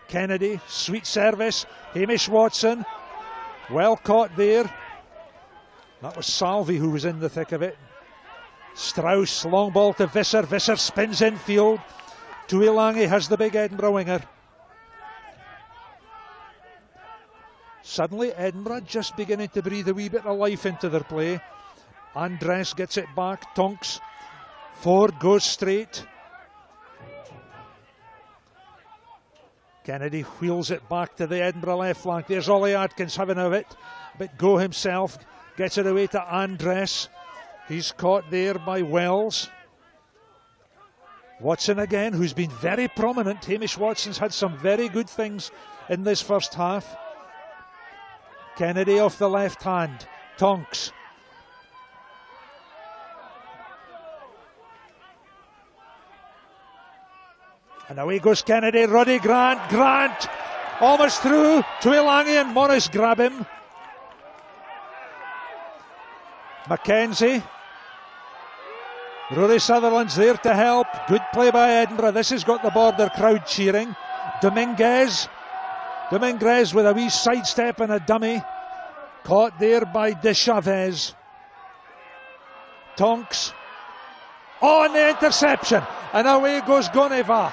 Kennedy, sweet service. Hamish Watson, well caught there. That was Salvi who was in the thick of it. Strauss, long ball to Visser. Visser spins infield. Tuilangi has the big Edinburgh winger. Suddenly Edinburgh just beginning to breathe a wee bit of life into their play. Andres gets it back. Tonks. Ford goes straight. Kennedy wheels it back to the Edinburgh left flank. There's Ollie Atkins having a bit, but Go himself gets it away to Andres. He's caught there by Wells. Watson again, who's been very prominent. Hamish Watson's had some very good things in this first half. Kennedy off the left hand. Tonks. And away goes Kennedy. Roddy Grant. Grant almost through. Tuilangi and Morris grab him. Mackenzie. Rory Sutherland's there to help. Good play by Edinburgh. This has got the border crowd cheering. Dominguez with a wee sidestep and a dummy. Caught there by De Chavez. Tonks. On the interception. And away goes Goneva.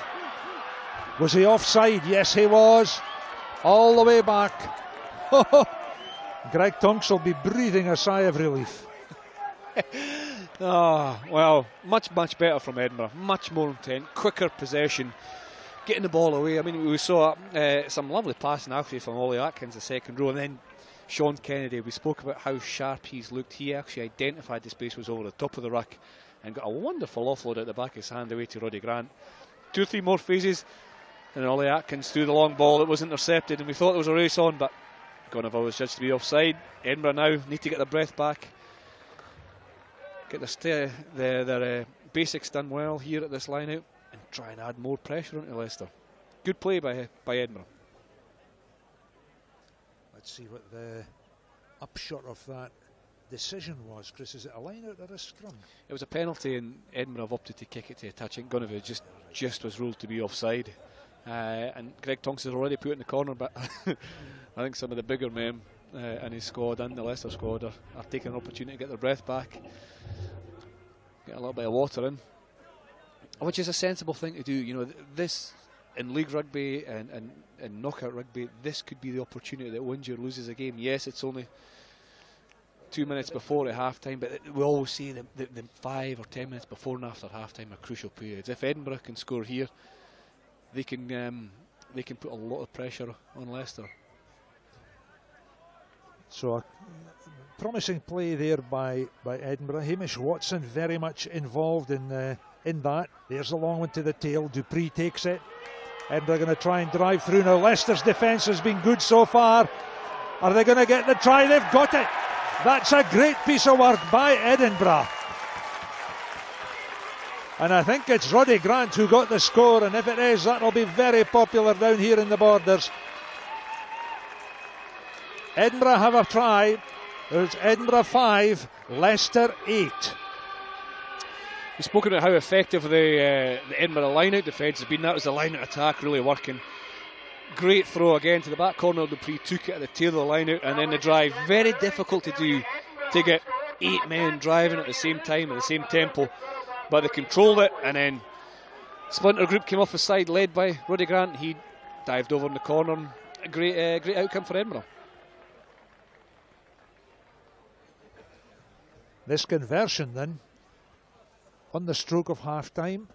Was he offside? Yes, he was. All the way back. Greg Tonks will be breathing a sigh of relief. Well, much better from Edinburgh. Much more intent, quicker possession, getting the ball away. I mean, we saw some lovely passing actually from Ollie Atkins, the second row, and then Sean Kennedy. We spoke about how sharp he's looked. He actually identified the space was over the top of the ruck and got a wonderful offload at the back of his hand away to Roddy Grant. 2 or 3 more phases, and Ollie Atkins threw the long ball. It was intercepted, and we thought there was a race on, but Goneva was judged to be offside. Edinburgh now need to get their breath back. Get their basics done well here at this line-out and try and add more pressure onto Leicester. Good play by Edinburgh. Let's see what the upshot of that decision was. Chris, is it a line-out or a scrum? It was a penalty, and Edinburgh have opted to kick it to a touch. And Goneva just was ruled to be offside. And Greg Tonks has already put it in the corner, but I think some of the bigger men in his squad and the Leicester squad are taking an opportunity to get their breath back, get a little bit of water in, which is a sensible thing to do. You know, this in league rugby and knockout rugby, this could be the opportunity that wins or loses a game. Yes, it's only 2 minutes before at half time, but we always say the 5 or 10 minutes before and after half time are crucial periods. If Edinburgh can score here, they can put a lot of pressure on Leicester. So a promising play there by Edinburgh. Hamish Watson very much involved in that. There's a long one to the tail. Dupree takes it. Edinburgh going to try and drive through now. Leicester's defence has been good so far. Are they going to get the try? They've got it. That's a great piece of work by Edinburgh. And I think it's Roddy Grant who got the score, and if it is, that'll be very popular down here in the borders. Edinburgh have a try. There's Edinburgh 5, Leicester 8. We spoke about how effective the Edinburgh line-out defence has been. That was the line-out attack really working. Great throw again to the back corner of Dupree, took it at the tail of the line-out, and then the drive. Very difficult to do, to get 8 men driving at the same time, at the same tempo. But they controlled it, and then Splinter Group came off the side, led by Ruddy Grant. He dived over in the corner. A great outcome for Edinburgh. This conversion then, on the stroke of half-time,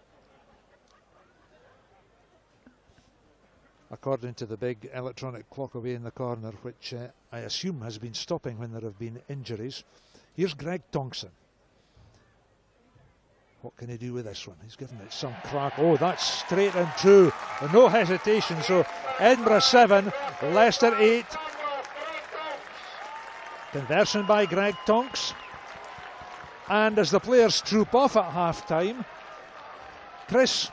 according to the big electronic clock away in the corner, which I assume has been stopping when there have been injuries. Here's Greg Thompson. What can he do with this one? He's given it some crack. Oh, that's straight and true. No hesitation. So Edinburgh 7, Leicester 8. Conversion by Greg Tonks. And as the players troop off at half-time, Chris,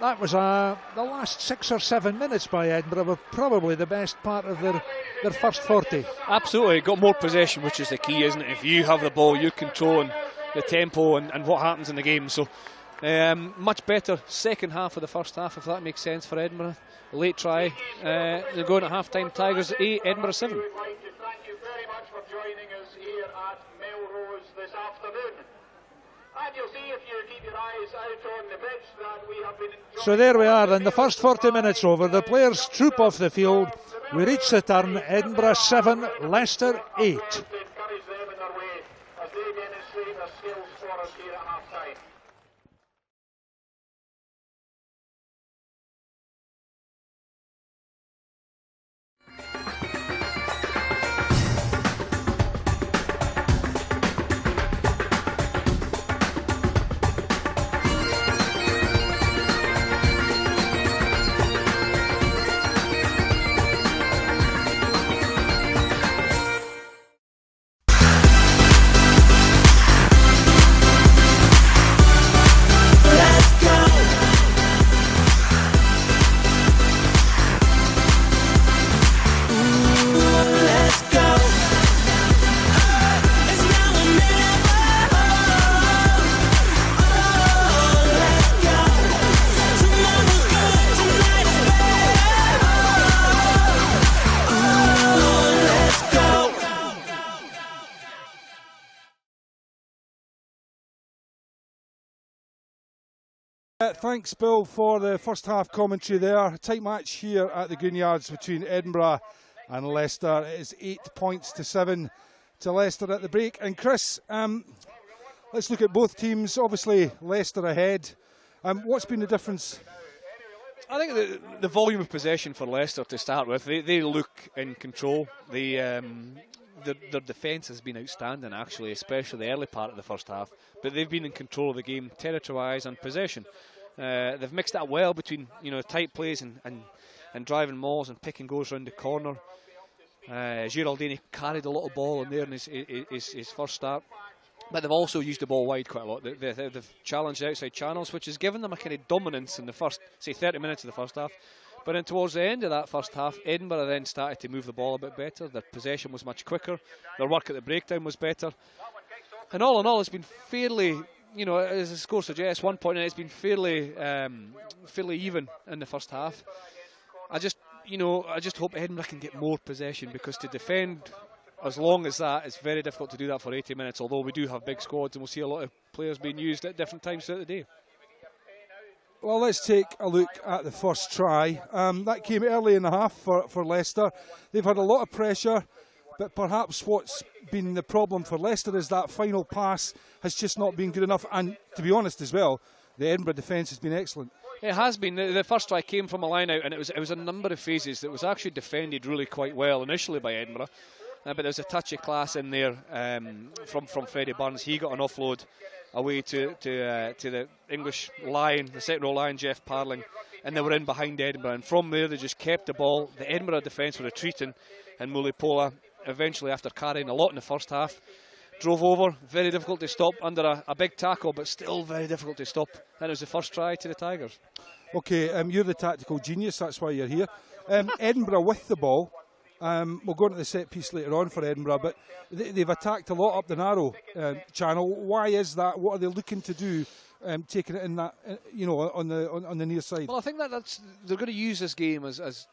that was the last 6 or 7 minutes by Edinburgh were probably the best part of their first 40. Absolutely, got more possession, which is the key, isn't it? If you have the ball, you're controlling the tempo and what happens in the game. So much better second half of the first half, if that makes sense for Edinburgh. Late try, they're going at half-time. Tigers 8, Edinburgh 7. Thank you very much for joining us here at Melrose this afternoon. And you'll see, if you keep your eyes out on the pitch, that we have been enjoying. So there we are, then the first 40 minutes over. The players troop off the field. We reach the turn. Edinburgh 7, Leicester 8. Encourage them in their way as they demonstrate their skills for us here at half-time. Thanks, Bill, for the first half commentary there. Tight match here at the Greenyards between Edinburgh and Leicester. It is 8 points to 7 to Leicester at the break. And Chris, let's look at both teams. Obviously, Leicester ahead. What's been the difference? I think the volume of possession for Leicester to start with, they look in control. Their defence has been outstanding, actually, especially the early part of the first half. But they've been in control of the game, territory-wise and possession. They've mixed that well between tight plays and driving mauls and pick and goes around the corner. Giraldini carried a little ball in there in his first start. But they've also used the ball wide quite a lot. They've challenged outside channels, which has given them a kind of dominance in the first, say, 30 minutes of the first half. But then towards the end of that first half, Edinburgh then started to move the ball a bit better. Their possession was much quicker. Their work at the breakdown was better. And all in all, it's been fairly, as the score suggests, 1 point, and it's been fairly even in the first half. I just hope Edinburgh can get more possession, because to defend as long as that, it's very difficult to do that for 80 minutes, although we do have big squads and we'll see a lot of players being used at different times throughout the day. Well, let's take a look at the first try. That came early in the half for Leicester. They've had a lot of pressure, but perhaps what's been the problem for Leicester is that final pass has just not been good enough. And to be honest as well, the Edinburgh defence has been excellent. It has been. The first try came from a line out, and it was a number of phases that was actually defended really quite well initially by Edinburgh. But there was a touch of class in there from Freddie Burns. He got an offload away to the English Lion, the second row Lion, Jeff Parling, and they were in behind Edinburgh. And from there, they just kept the ball. The Edinburgh defence were retreating, and Mulipola eventually, after carrying a lot in the first half, drove over. Very difficult to stop under a big tackle, but still very difficult to stop. And it was the first try to the Tigers. Okay, you're the tactical genius, that's why you're here. Edinburgh with the ball. We'll go into the set piece later on for Edinburgh, but they've attacked a lot up the narrow channel. Why is that? What are they looking to do, taking it in that, on the near side? Well, I think that's they're going to use this game as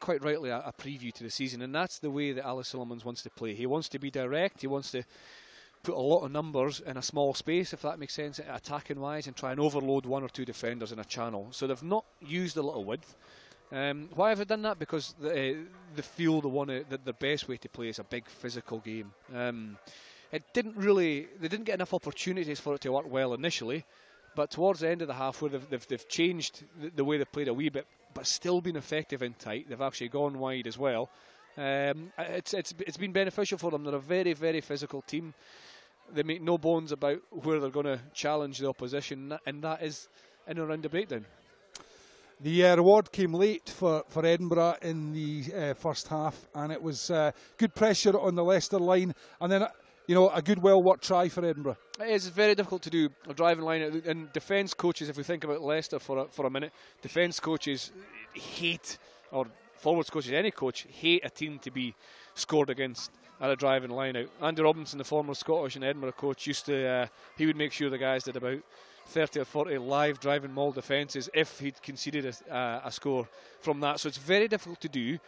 quite rightly a preview to the season, and that's the way that Alice Solomons wants to play. He wants to be direct. He wants to put a lot of numbers in a small space, if that makes sense, attacking wise, and try and overload one or two defenders in a channel. So they've not used a lot of width. Why have they done that? Because they feel that the best way to play is a big physical game. They didn't get enough opportunities for it to work well initially, but towards the end of the half, where they've changed the way they've played a wee bit, but still been effective in tight. They've actually gone wide as well. It's been beneficial for them. They're a very, very physical team. They make no bones about where they're going to challenge the opposition, and that is in and around the breakdown. The reward came late for Edinburgh in the first half, and it was good pressure on the Leicester line, and then a good, well-worked try for Edinburgh. It is very difficult to do a driving line, and defence coaches, if we think about Leicester for a minute, defence coaches hate, or forwards coaches, any coach, hate a team to be scored against at a driving line out. Andy Robinson, the former Scottish and Edinburgh coach, used to, he would make sure the guys did about 30 or 40 live driving maul defences if he'd conceded a score from that. So it's very difficult to do,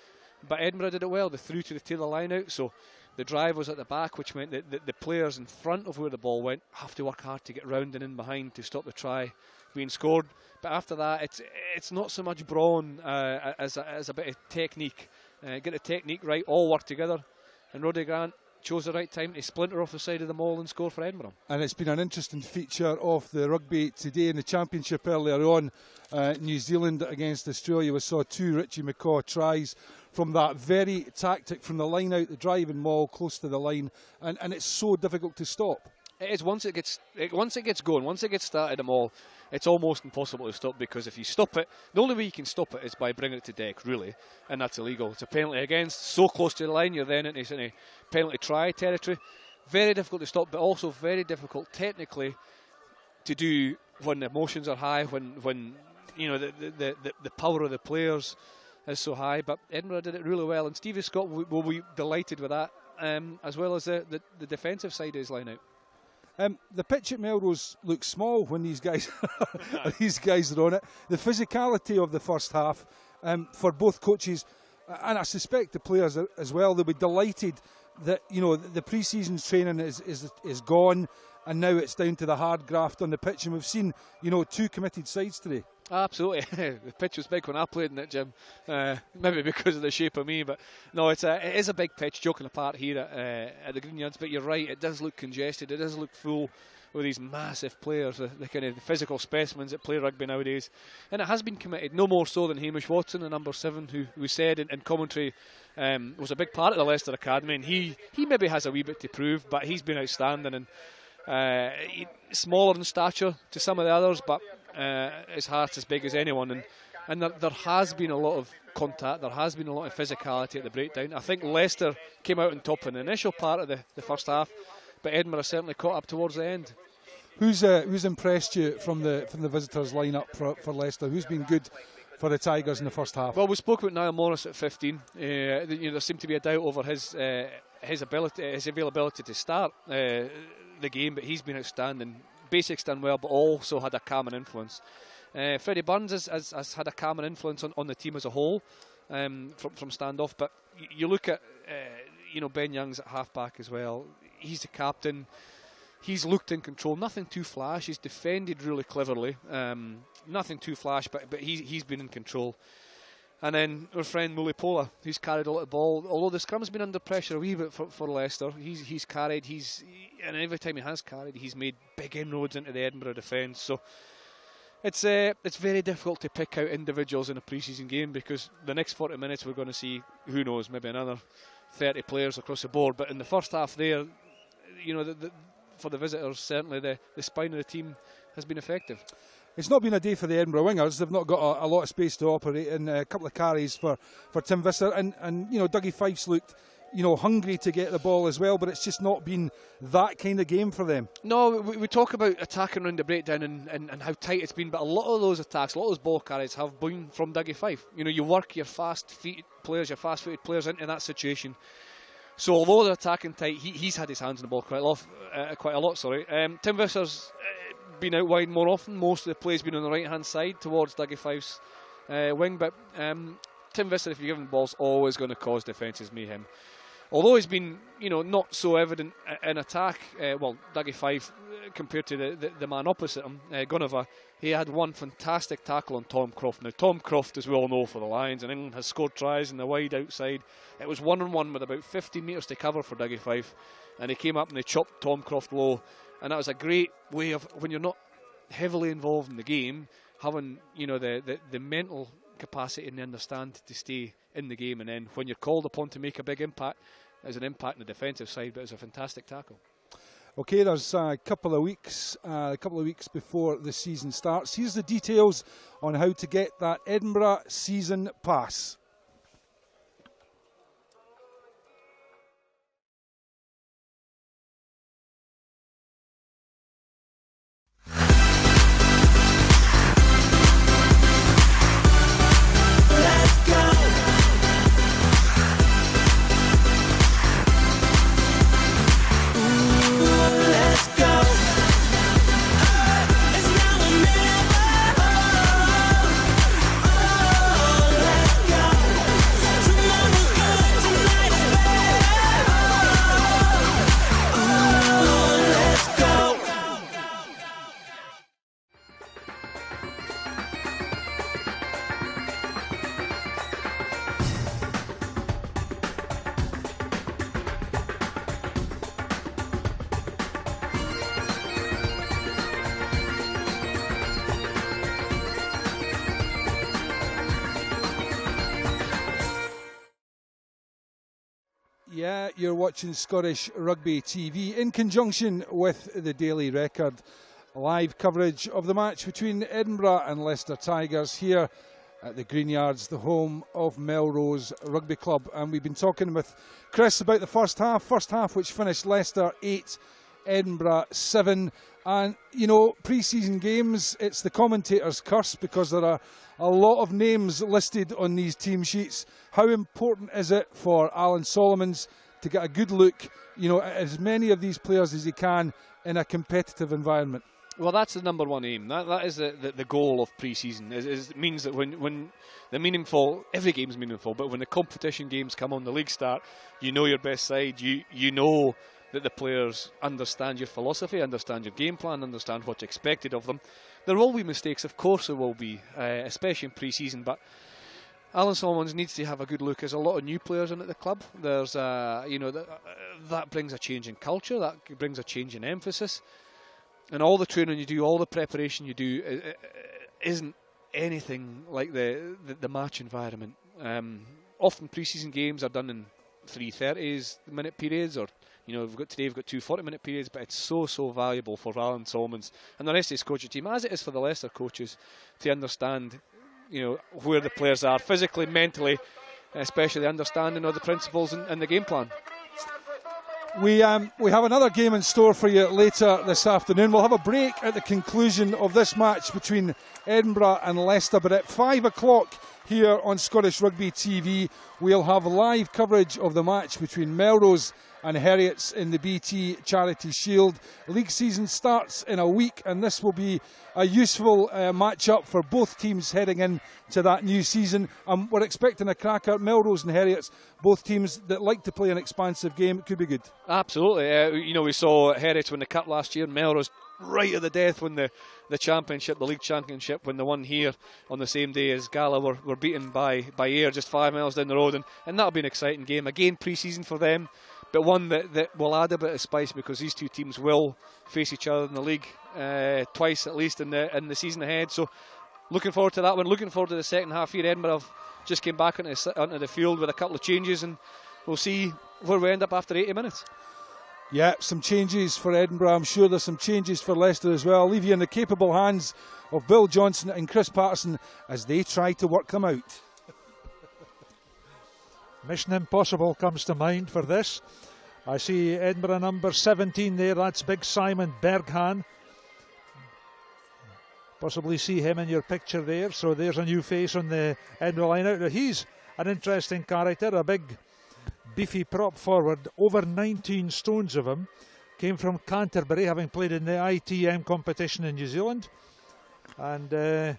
but Edinburgh did it well. They threw to the tail of the line out, so the drive was at the back, which meant that the players in front of where the ball went have to work hard to get round and in behind to stop the try being scored. But after that, it's not so much brawn as a bit of technique. Get the technique right, all work together, and Roddy Grant chose the right time to splinter off the side of the maul and score for Edinburgh. And it's been an interesting feature of the rugby today in the championship earlier on. New Zealand against Australia, we saw 2 Richie McCaw tries from that very tactic from the line out, the driving maul close to the line, and it's so difficult to stop. It is. Once it gets going, once it gets started, it's almost impossible to stop, because if you stop it, the only way you can stop it is by bringing it to deck, really, and that's illegal. It's a penalty against, so close to the line, you're then into penalty try territory. Very difficult to stop, but also very difficult technically to do when the emotions are high, when the power of the players is so high. But Edinburgh did it really well, and Stevie Scott will be delighted with that, as well as the defensive side of his line out. The pitch at Melrose looks small when these guys are on it. The physicality of the first half for both coaches, and I suspect the players as well, they'll be delighted that the pre-season training is gone, and now it's down to the hard graft on the pitch. And we've seen 2 committed sides today. Absolutely. The pitch was big when I played in it, Jim. Maybe because of the shape of me, but no, it is a big pitch, joking apart here at the Greenyards. But you're right, it does look congested, it does look full with these massive players, the kind of physical specimens that play rugby nowadays. And it has been committed, no more so than Hamish Watson, the number 7, who we said in commentary was a big part of the Leicester Academy, and he maybe has a wee bit to prove, but he's been outstanding, and smaller in stature to some of the others, but his heart's as big as anyone, and there has been a lot of contact, there has been a lot of physicality at the breakdown. I think Leicester came out on top in the initial part of the first half, but Edinburgh certainly caught up towards the end. Who's impressed you from the visitors lineup for Leicester? Who's been good for the Tigers in the first half? Well, we spoke about Niall Morris at 15. There seemed to be a doubt over his availability to start the game, but he's been outstanding. Basics done well, but also had a calming influence. Freddie Burns has had a calming influence on the team as a whole from standoff. But you look at Ben Young's at halfback as well. He's the captain. He's looked in control. Nothing too flash. He's defended really cleverly. Nothing too flash, but he's been in control. And then our friend Mulipola, he's carried a lot of ball. Although the scrum's been under pressure a wee bit for Leicester, he's carried. And every time he has carried, he's made big inroads into the Edinburgh defence. So it's very difficult to pick out individuals in a pre-season game, because the next 40 minutes we're going to see, who knows, maybe another 30 players across the board. But in the first half there, for the visitors, certainly the spine of the team has been effective. It's not been a day for the Edinburgh wingers. They've not got a lot of space to operate in. A couple of carries for Tim Visser, and Dougie Fife's looked hungry to get the ball as well, but it's just not been that kind of game for them. No, we talk about attacking around the breakdown and how tight it's been, but a lot of those attacks, a lot of those ball carries have been from Dougie Fife. You work your fast-footed players into that situation. So although they're attacking tight, he's had his hands on the ball quite a lot. Tim Visser's been out wide more often. Most of the play's been on the right-hand side towards Dougie Fife's wing, but Tim Visser, if you give him the ball, is always going to cause defences mayhem. Although he's been, not so evident in attack, Dougie Fife, compared to the man opposite him, Gunova, he had one fantastic tackle on Tom Croft. Now, Tom Croft, as we all know, for the Lions, and England has scored tries in the wide outside. It was 1-on-1 with about 15 metres to cover for Dougie Fife, and he came up and he chopped Tom Croft low, and that was a great way of, when you're not heavily involved in the game, having, the mental capacity and understand to stay in the game, and then when you're called upon to make a big impact, there's an impact on the defensive side, but it's a fantastic tackle. Okay, there's a couple of weeks before the season starts. Here's the details on how to get that Edinburgh season pass. Yeah, you're watching Scottish Rugby TV in conjunction with the Daily Record. Live coverage of the match between Edinburgh and Leicester Tigers here at the Greenyards, the home of Melrose Rugby Club. And we've been talking with Chris about the first half which finished Leicester 8, Edinburgh 7. And, pre-season games, it's the commentator's curse because there are a lot of names listed on these team sheets. How important is it for Alan Solomons to get a good look, at as many of these players as he can in a competitive environment? Well, that's the number one aim. That is the goal of pre-season. It means that when the meaningful, every game is meaningful, but when the competition games come on, the league start, your best side, you know that the players understand your philosophy, understand your game plan, understand what's expected of them. There will be mistakes, of course there will be, especially in pre-season, but Alan Solomons needs to have a good look. There's a lot of new players in at the club. There's, that brings a change in culture, that brings a change in emphasis. And all the training you do, all the preparation you do, isn't anything like the match environment. Often pre-season games are done in 3:30-minute periods, or we've got 2 40-minute periods, but it's so valuable for Alan Solomons and the rest of his coaching team, as it is for the Leicester coaches, to understand where the players are physically, mentally, especially understanding of the principles and the game plan. We have another game in store for you later this afternoon. We'll have a break at the conclusion of this match between Edinburgh and Leicester, but at 5 o'clock here on Scottish Rugby TV, we'll have live coverage of the match between Melrose and Heriots in the BT Charity Shield. The league season starts in a week, and this will be a useful match-up for both teams heading into that new season. We're expecting a cracker. Melrose and Heriots, both teams that like to play an expansive game. It could be good. Absolutely. We saw Heriots win the cup last year. Melrose right at the death win the championship, the league championship, when they won here on the same day as Gala were beaten by Ayr just 5 miles down the road, and that'll be an exciting game. Again, pre-season for them, but one that will add a bit of spice because these two teams will face each other in the league twice at least in the season ahead. So looking forward to that one. Looking forward to the second half here. Edinburgh have just came back onto the field with a couple of changes, and we'll see where we end up after 80 minutes. Yeah, some changes for Edinburgh. I'm sure there's some changes for Leicester as well. I'll leave you in the capable hands of Bill Johnson and Chris Patterson as they try to work them out. Mission Impossible comes to mind for this. I see Edinburgh number 17 there. That's Big Simon Berghan. Possibly see him in your picture there. So there's a new face on the Edinburgh line out. He's an interesting character, a big, beefy prop forward, over 19 stones of him. Came from Canterbury, having played in the ITM competition in New Zealand. And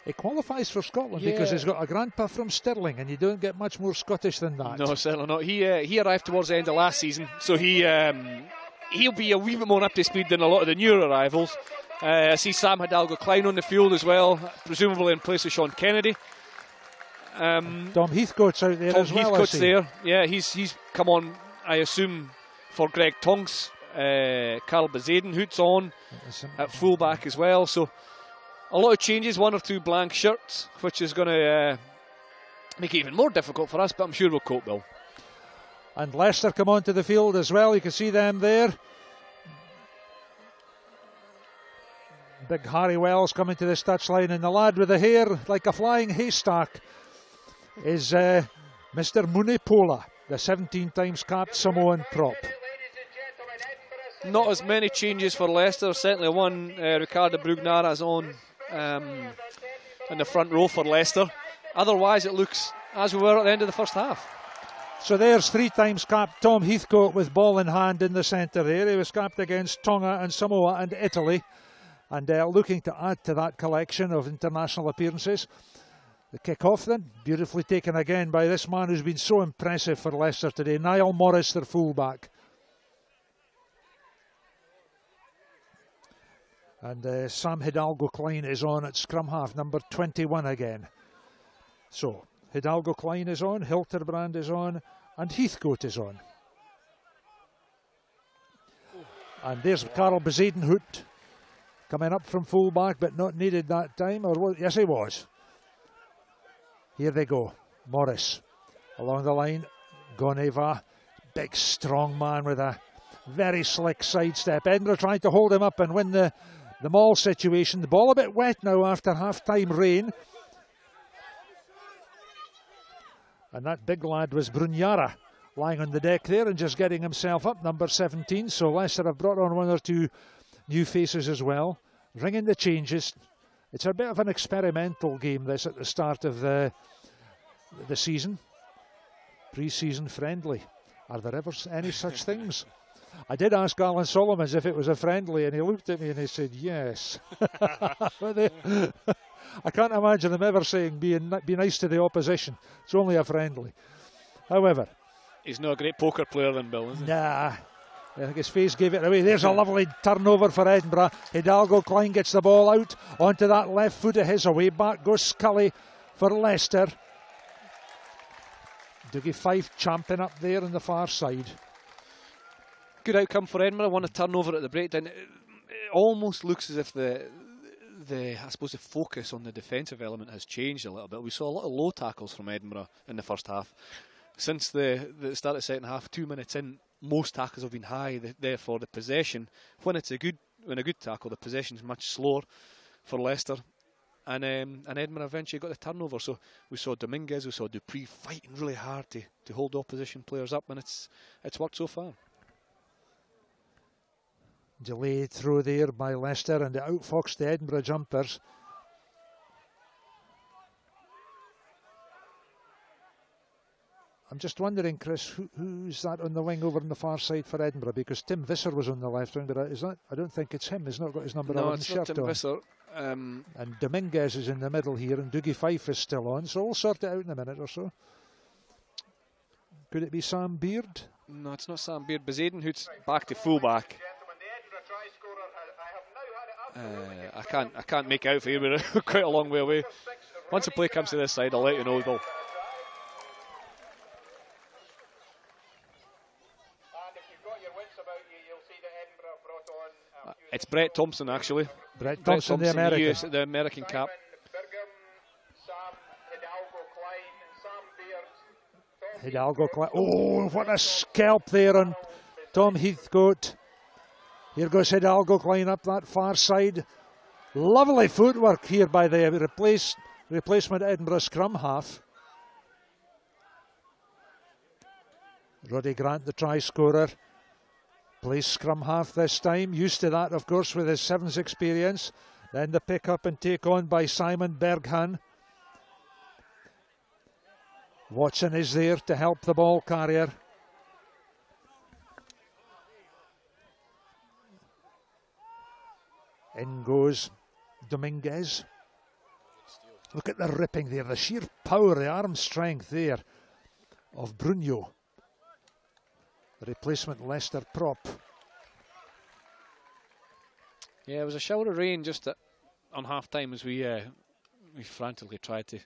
he qualifies for Scotland because he's got a grandpa from Stirling, and you don't get much more Scottish than that. No, certainly not. He arrived towards the end of last season, so he'll be a wee bit more up to speed than a lot of the newer arrivals. I see Sam Hidalgo-Klein on the field as well, presumably in place of Sean Kennedy. Tom Heathcote's out there as well. Tom Heathcote's there. Yeah, he's come on, I assume, for Greg Tonks. Carl Bezuidenhout's on at fullback as well. So a lot of changes, one or two blank shirts, which is going to make it even more difficult for us, but I'm sure we'll cope, Bill. And Leicester come onto the field as well. You can see them there. Big Harry Wells coming to this touchline, and the lad with the hair like a flying haystack is Mr. Munipola, the 17 times capped Samoan prop. Not as many changes for Leicester. Certainly one, Ricardo Brugnara's on in the front row for Leicester. Otherwise it looks as we were at the end of the first half. So there's 3 times capped Tom Heathcote with ball in hand in the centre there. He was capped against Tonga and Samoa and Italy, and looking to add to that collection of international appearances. The kick-off then, beautifully taken again by this man who's been so impressive for Leicester today, Niall Morris, their fullback. And Sam Hidalgo-Klein is on at scrum half, number 21 again. So Hidalgo-Klein is on, Hilterbrand is on, and Heathcote is on. And there's Carl Bezuidenhout coming up from fullback, but not needed that time. Yes, he was. Here they go. Morris along the line. Goneva, big strong man with a very slick sidestep. Edinburgh trying to hold him up and win the maul situation. The ball a bit wet now after half-time rain. And that big lad was Brunyara, lying on the deck there and just getting himself up, number 17. So Leicester have brought on 1 or 2 new faces as well, ringing the changes. It's a bit of an experimental game, this, at the start of the season. Pre-season friendly. Are there ever any such things? I did ask Alan Solomons if it was a friendly, and he looked at me and he said yes. I can't imagine him ever saying be nice to the opposition. It's only a friendly. However, he's not a great poker player then, Bill, is he? Nah. I think his face gave it away. There's a lovely turnover for Edinburgh. Hidalgo-Klein gets the ball out onto that left foot of his. Away back goes Scully for Leicester. Dougie Fife champing up there on the far side. Good outcome for Edinburgh. Won a turnover at the breakdown. It almost looks as if the focus on the defensive element has changed a little bit. We saw a lot of low tackles from Edinburgh in the first half. Since the start of the second half, 2 minutes in, most tackles have been high. Therefore, the possession, when a good tackle, the possession is much slower for Leicester. And Edinburgh eventually got the turnover. So we saw Dominguez, we saw Dupree fighting really hard to hold opposition players up, and it's worked so far. Delayed throw there by Leicester, and it outfoxed the Edinburgh jumpers. I'm just wondering, Chris, who's that on the wing over on the far side for Edinburgh? Because Tim Visser was on the left wing, but I don't think it's him. He's not got his number 11 shirt on. No, it's not Tim Visser. And Dominguez is in the middle here, and Dougie Fife is still on, so we'll sort it out in a minute or so. Could it be Sam Beard? No, it's not Sam Beard. Bezuidenhout's back to fullback. I can't make out for you. We're quite a long way away. Once the play comes to this side, I'll let you know, Bill. It's Brett Thompson, actually. Brett Thompson, the American. The American cap. Hidalgo-Klein. Oh, what a scalp there on Tom Heathcote. Here goes Hidalgo-Klein up that far side. Lovely footwork here by the replacement Edinburgh scrum half. Roddy Grant, the try scorer, plays scrum half this time. Used to that, of course, with his sevens experience. Then the pick up and take on by Simon Berghan. Watson is there to help the ball carrier. In goes Dominguez. Look at the ripping there, the sheer power, the arm strength there of Bruno. The replacement Leicester prop. Yeah, it was a shower of rain just on half time as we frantically tried to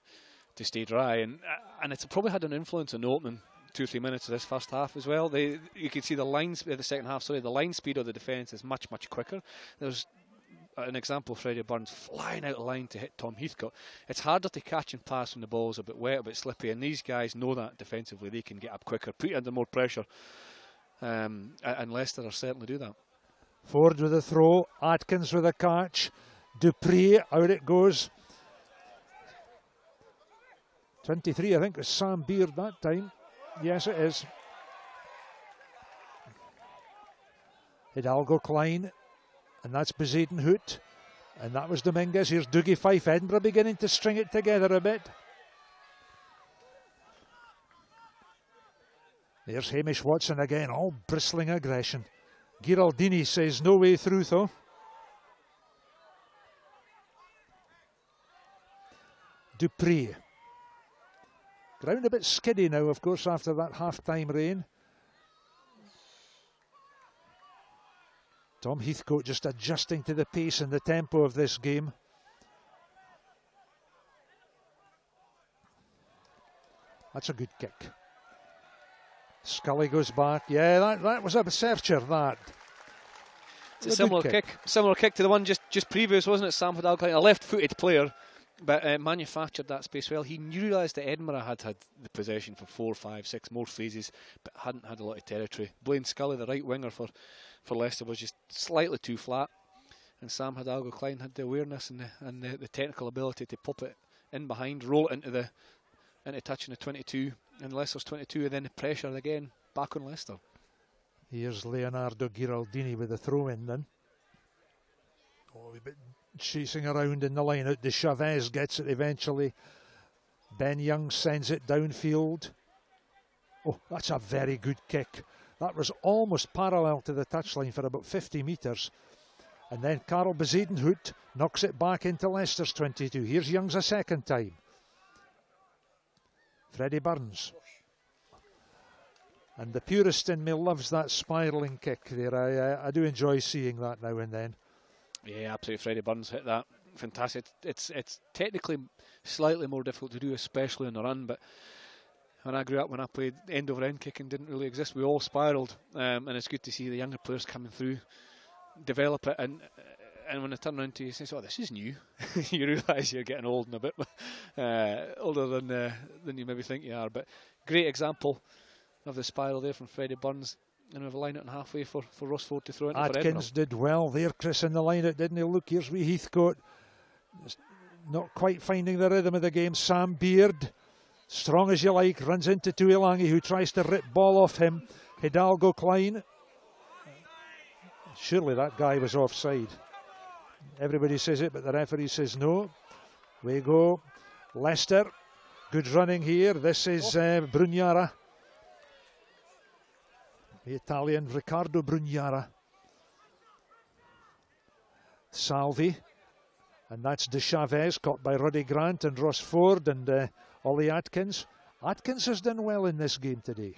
stay dry, and it's probably had an influence on the opening 2-3 minutes of this first half as well. You could see the second half. Sorry, the line speed of the defence is much quicker. There's an example of Freddie Burns flying out of line to hit Tom Heathcote. It's harder to catch and pass when the ball's a bit wet, a bit slippy, and these guys know that defensively. They can get up quicker, put you under more pressure, and Leicester are certainly do that. Ford with a throw, Atkins with a catch, Dupree, out it goes. 23, I think, was Sam Beard that time. Yes, it is. Hidalgo Klein, and that's Bezuidenhout, and that was Dominguez. Here's Dougie Fife, Edinburgh beginning to string it together a bit. There's Hamish Watson again, all bristling aggression. Giraldini says no way through though. Dupree. Ground a bit skiddy now, of course, after that half-time rain. Tom Heathcote just adjusting to the pace and the tempo of this game. That's a good kick. Scully goes back. Yeah, that was a searcher, that. It's a similar kick to the one just previous, wasn't it? Sam Hidalgo, a left-footed player, but manufactured that space well. He realised that Edinburgh had the possession for 4, 5, 6 more phases, but hadn't had a lot of territory. Blaine Scully, the right winger for Leicester, was just slightly too flat, and Sam Hidalgo Klein had the awareness and the technical ability to pop it in behind, roll it into touching the 22, and Leicester's 22, and then the pressure again back on Leicester. Here's Leonardo Giraldini with the throw in then. Oh, a bit chasing around in the line out. De Chavez gets it eventually. Ben Young sends it downfield. Oh, that's a very good kick. That was almost parallel to the touchline for about 50 metres. And then Karel Bezuidenhout knocks it back into Leicester's 22. Here's Young's a second time. Freddie Burns. And the purist in me loves that spiralling kick there. I do enjoy seeing that now and then. Yeah, absolutely. Freddie Burns hit that. Fantastic. It's technically slightly more difficult to do, especially on the run, but when I grew up, when I played end over end kicking didn't really exist. We all spiralled, and it's good to see the younger players coming through, develop it, and when they turn around to you and say, "Oh, this is new," you realise you're getting old and a bit older than you maybe think you are. But great example of the spiral there from Freddie Burns, and we have a line out and halfway for Ross Ford to throw it. Atkins did well there, Chris, in the line out, didn't he? Look, here's wee Heathcote, not quite finding the rhythm of the game. Sam Beard, strong as you like, runs into Tuilangi, who tries to rip ball off him. Hidalgo Klein. Surely that guy was offside. Everybody says it, but the referee says no. We go. Leicester, good running here. This is Brugnara. The Italian Riccardo Brugnara. Salvi. And that's De Chavez, caught by Roddy Grant and Ross Ford and Ollie Atkins. Atkins has done well in this game today.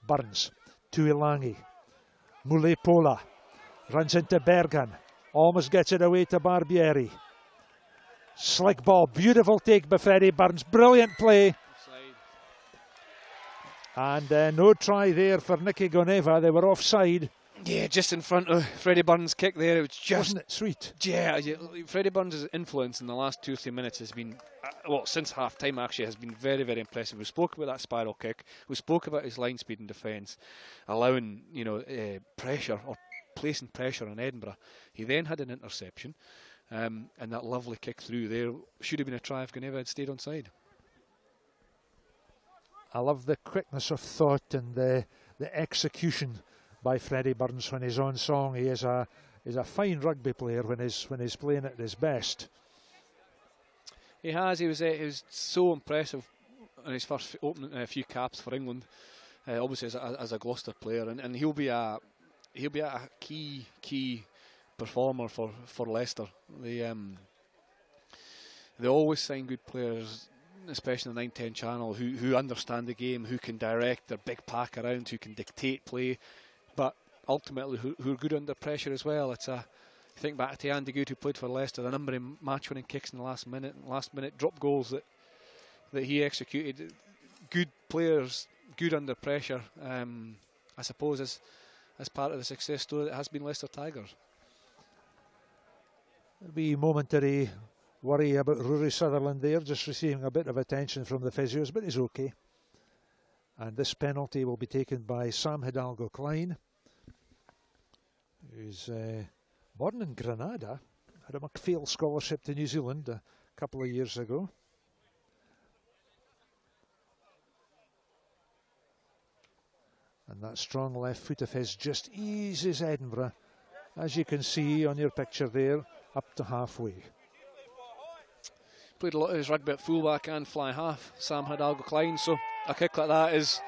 Burns. Tuilangi. Mulepola. Runs into Berghan. Almost gets it away to Barbieri. Slick ball. Beautiful take by Freddie Burns. Brilliant play. And no try there for Nicky Goneva. They were offside. Yeah, just in front of Freddie Burns' kick there. It was just, wasn't it sweet? Yeah, Freddie Burns' influence in the last 2 or 3 minutes has been, since half time actually, has been very, very impressive. We spoke about that spiral kick. We spoke about his line speed and defence, allowing pressure or placing pressure on Edinburgh. He then had an interception, and that lovely kick through there should have been a try if Goneva had stayed onside. I love the quickness of thought and the execution by Freddie Burns when he's on song. He is a fine rugby player when he's playing at his best. He was so impressive in his first opening few caps for England, obviously as a Gloucester player, and he'll be a key performer for Leicester. They always sign good players, especially in the 9-10 channel, who understand the game, who can direct their big pack around, who can dictate play, but ultimately who are good under pressure as well. Think back to Andy Good, who played for Leicester, the number of match-winning kicks in the last minute drop goals that he executed. Good players, good under pressure. I suppose as part of the success story that has been Leicester Tigers. There'll be momentary worry about Rory Sutherland there, just receiving a bit of attention from the physios, but he's okay. And this penalty will be taken by Sam Hidalgo-Klein, who's born in Granada, had a McPhail scholarship to New Zealand a couple of years ago. And that strong left foot of his just eases Edinburgh, as you can see on your picture there, up to halfway. Played a lot of his rugby at fullback and fly half, Sam Hidalgo-Klein, so a kick like that is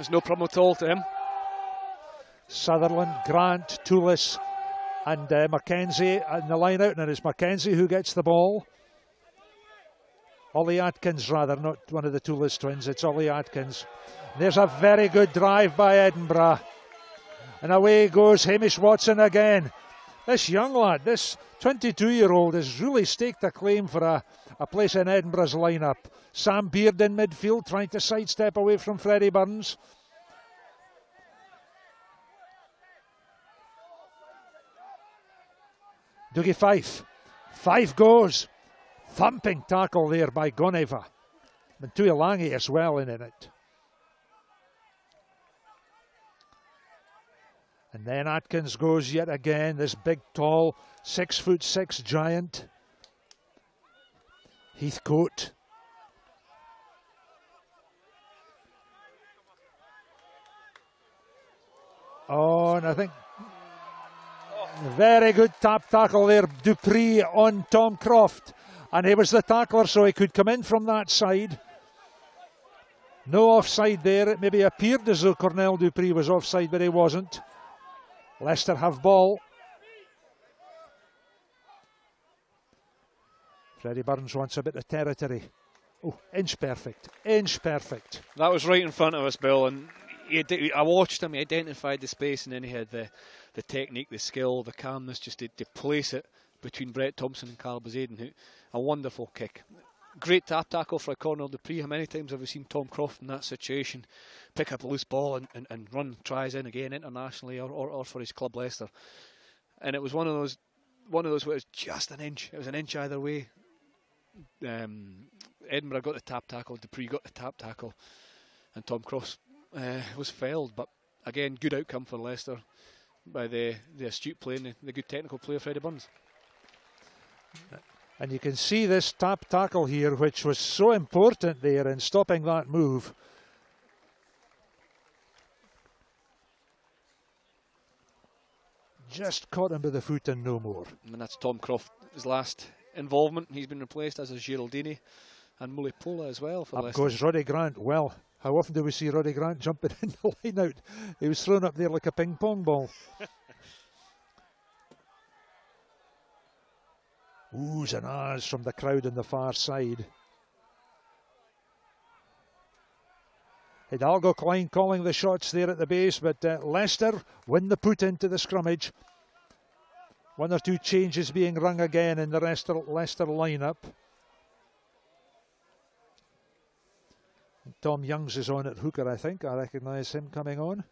no problem at all to him. Sutherland, Grant, Toulis and Mackenzie in the line out, and it's Mackenzie who gets the ball. Ollie Atkins rather, not one of the Toulis twins, it's Ollie Atkins. There's a very good drive by Edinburgh. And away goes Hamish Watson again. This young lad, this 22-year-old, has really staked a claim for a place in Edinburgh's lineup. Sam Beard in midfield, trying to sidestep away from Freddie Burns. Dougie Fife goes. Thumping tackle there by Goneva. And Tuilangi as well in it. And then Atkins goes yet again, this big, tall, 6'6" giant. Heathcote. Oh, and I think very good tap tackle there, Dupree on Tom Croft. And he was the tackler, so he could come in from that side. No offside there. It maybe appeared as though Cornell Dupree was offside, but he wasn't. Leicester have ball. Freddie Burns wants a bit of territory. Oh, inch perfect. That was right in front of us, Bill, and I watched him, he identified the space, and then he had the technique, the skill, the calmness just to place it between Brett Thompson and Carl Bazaden. A wonderful kick. Great tap tackle for Cornell Dupree. How many times have we seen Tom Croft in that situation pick up a loose ball and run tries in again internationally or for his club Leicester? And it was one of those where it was just an inch. It was an inch either way. Edinburgh got the tap tackle, Dupree got the tap tackle, and Tom Croft was felled. But again, good outcome for Leicester by the astute play and the good technical play of Freddie Burns. And you can see this tap tackle here, which was so important there in stopping that move. Just caught him by the foot and no more. And that's Tom Croft, his last involvement. He's been replaced as is Geraldini and Mulipola as well for Leicester. Up goes Roddy Grant. Well, how often do we see Roddy Grant jumping in the line out? He was thrown up there like a ping pong ball. Oohs and ahs from the crowd on the far side. Hidalgo-Klein calling the shots there at the base, but Leicester win the put into the scrummage. One or two changes being rung again in the Leicester lineup. Tom Youngs is on at hooker, I think. I recognise him coming on.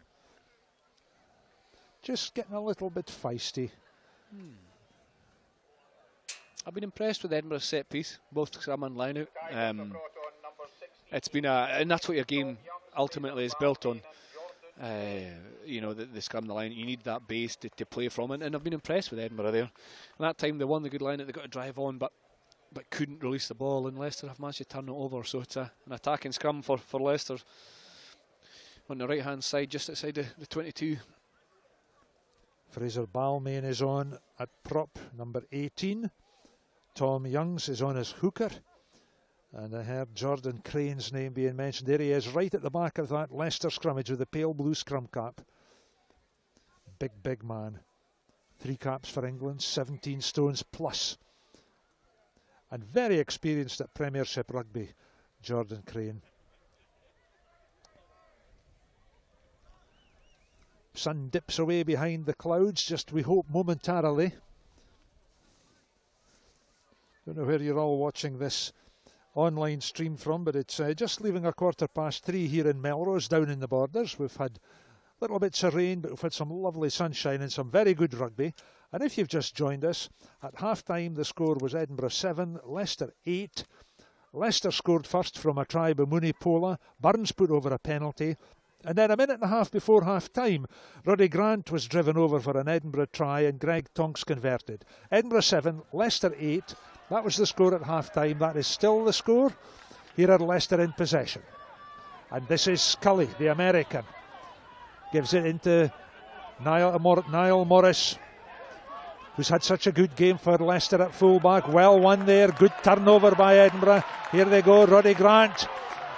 Just getting a little bit feisty. I've been impressed with Edinburgh's set piece, both scrum and line out. It's been and that's what your game ultimately is built on. You know, the scrum, the line, you need that base to play from, and I've been impressed with Edinburgh there. And that time they won the good line that they got to drive on, but but couldn't release the ball, and Leicester have managed to turn it over. So it's an attacking scrum for Leicester on the right hand side, just outside the 22. Fraser Balmain is on at prop number 18. Tom Youngs is on as hooker. And I heard Jordan Crane's name being mentioned. There he is, right at the back of that Leicester scrummage with the pale blue scrum cap. Big man. 3 caps for England, 17 stones plus. And very experienced at Premiership rugby, Jordan Crane. Sun dips away behind the clouds, just we hope momentarily. Don't know where you're all watching this online stream from, but it's just leaving 3:15 here in Melrose, down in the Borders. We've had little bits of rain, but we've had some lovely sunshine and some very good rugby. And if you've just joined us, at half-time the score was Edinburgh 7, Leicester 8. Leicester scored first from a try by Mooney Pola. Burns put over a penalty. And then a minute and a half before half-time, Ruddy Grant was driven over for an Edinburgh try and Greg Tonks converted. Edinburgh 7, Leicester 8. That was the score at half-time. That is still the score. Here are Leicester in possession. And this is Scully, the American. Gives it into Niall Morris, who's had such a good game for Leicester at fullback. Well won there. Good turnover by Edinburgh. Here they go. Ruddy Grant,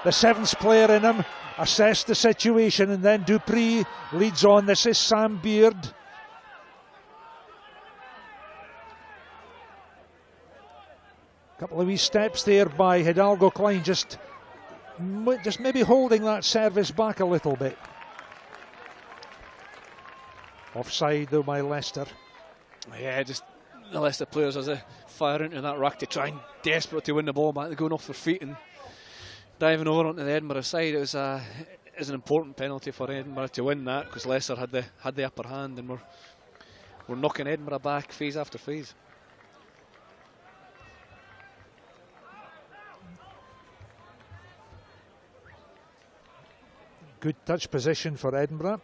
the 7th player in him, assessed the situation, and then Dupree leads on. This is Sam Beard. Couple of wee steps there by Hidalgo Klein, just maybe holding that service back a little bit. Offside though by Leicester. Yeah, just the Leicester players as they fire into that ruck to try and desperate to win the ball back. They're going off their feet and diving over onto the Edinburgh side. It was an important penalty for Edinburgh to win that, because Leicester had the upper hand, and we're knocking Edinburgh back phase after phase. Good touch position for Edinburgh.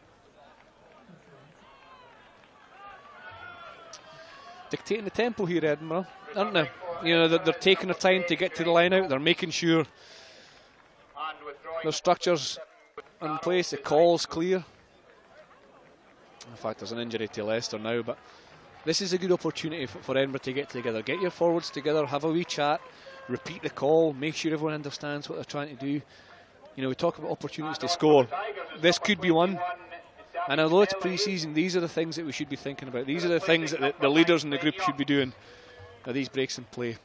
Dictating the tempo here, Edinburgh, aren't they? You know, they're taking their time to get to the line out. They're making sure their structure's in place, the call's clear. In fact, there's an injury to Leicester now, but this is a good opportunity for Edinburgh to get together. Get your forwards together, have a wee chat, repeat the call, make sure everyone understands what they're trying to do. You know, we talk about opportunities to score. This could be one. And although it's pre-season, these are the things that we should be thinking about. These are the things that the leaders in the group should be doing. Are these breaks in play?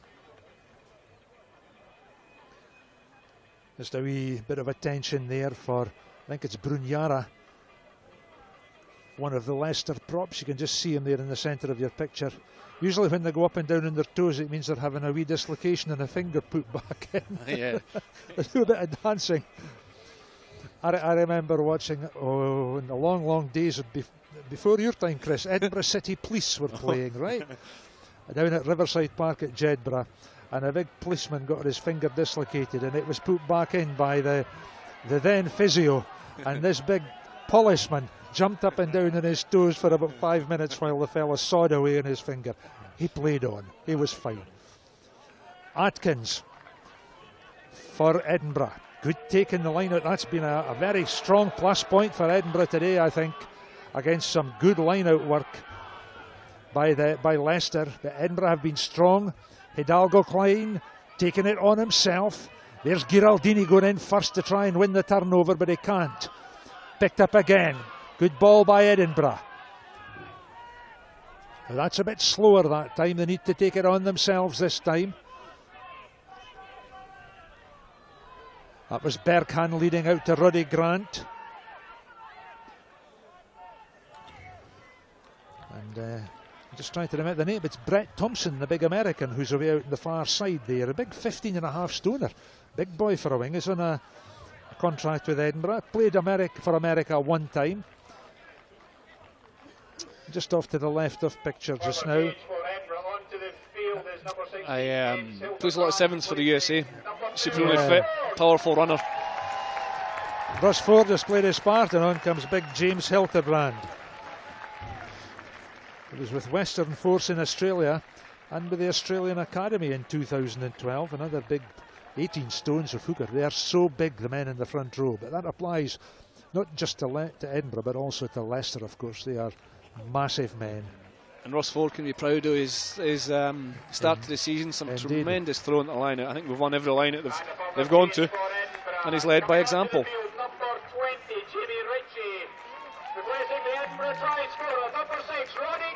Just a wee bit of attention there for, I think it's Brunyara, one of the Leicester props. You can just see him there in the centre of your picture. Usually when they go up and down on their toes, it means they're having a wee dislocation and a finger put back in. Yeah. They do a bit of dancing. I remember watching, in the long days before your time, Chris, Edinburgh City Police were playing, right? Down at Riverside Park at Jedburgh, and a big policeman got his finger dislocated, and it was put back in by the then physio, and this big policeman jumped up and down on his toes for about 5 minutes while the fella sawed away on his finger. He played on. He was fine. Atkins for Edinburgh. Good take in the line out. That's been a very strong plus point for Edinburgh today, I think, against some good line out work by Leicester. But Edinburgh have been strong. Hidalgo Klein taking it on himself. There's Giraldini going in first to try and win the turnover, but he can't. Picked up again. Good ball by Edinburgh. Well, that's a bit slower that time. They need to take it on themselves this time. That was Berghan leading out to Ruddy Grant. And I'm just trying to remember the name. It's Brett Thompson, the big American, who's away out on the far side there. A big 15.5 stoner. Big boy for a wing. He's on a contract with Edinburgh. Played for America one time. Just off to the left of picture just now. Plays a lot of sevens for the USA. Supremely fit, powerful runner. Russ Ford just played his part, and on comes big James Hilterbrand. He was with Western Force in Australia, and with the Australian Academy in 2012, another big 18 stones of hooker. They are so big, the men in the front row, but that applies not just to Edinburgh, but also to Leicester, of course. They are massive men. And Ross Ford can be proud of his start to the season. Some tremendous throw into the line out. I think we've won every line that they've gone to, and he's led by example. Number 20, Jimmy Ritchie. Replacing the Edinburgh try scorer, number 6, Roddy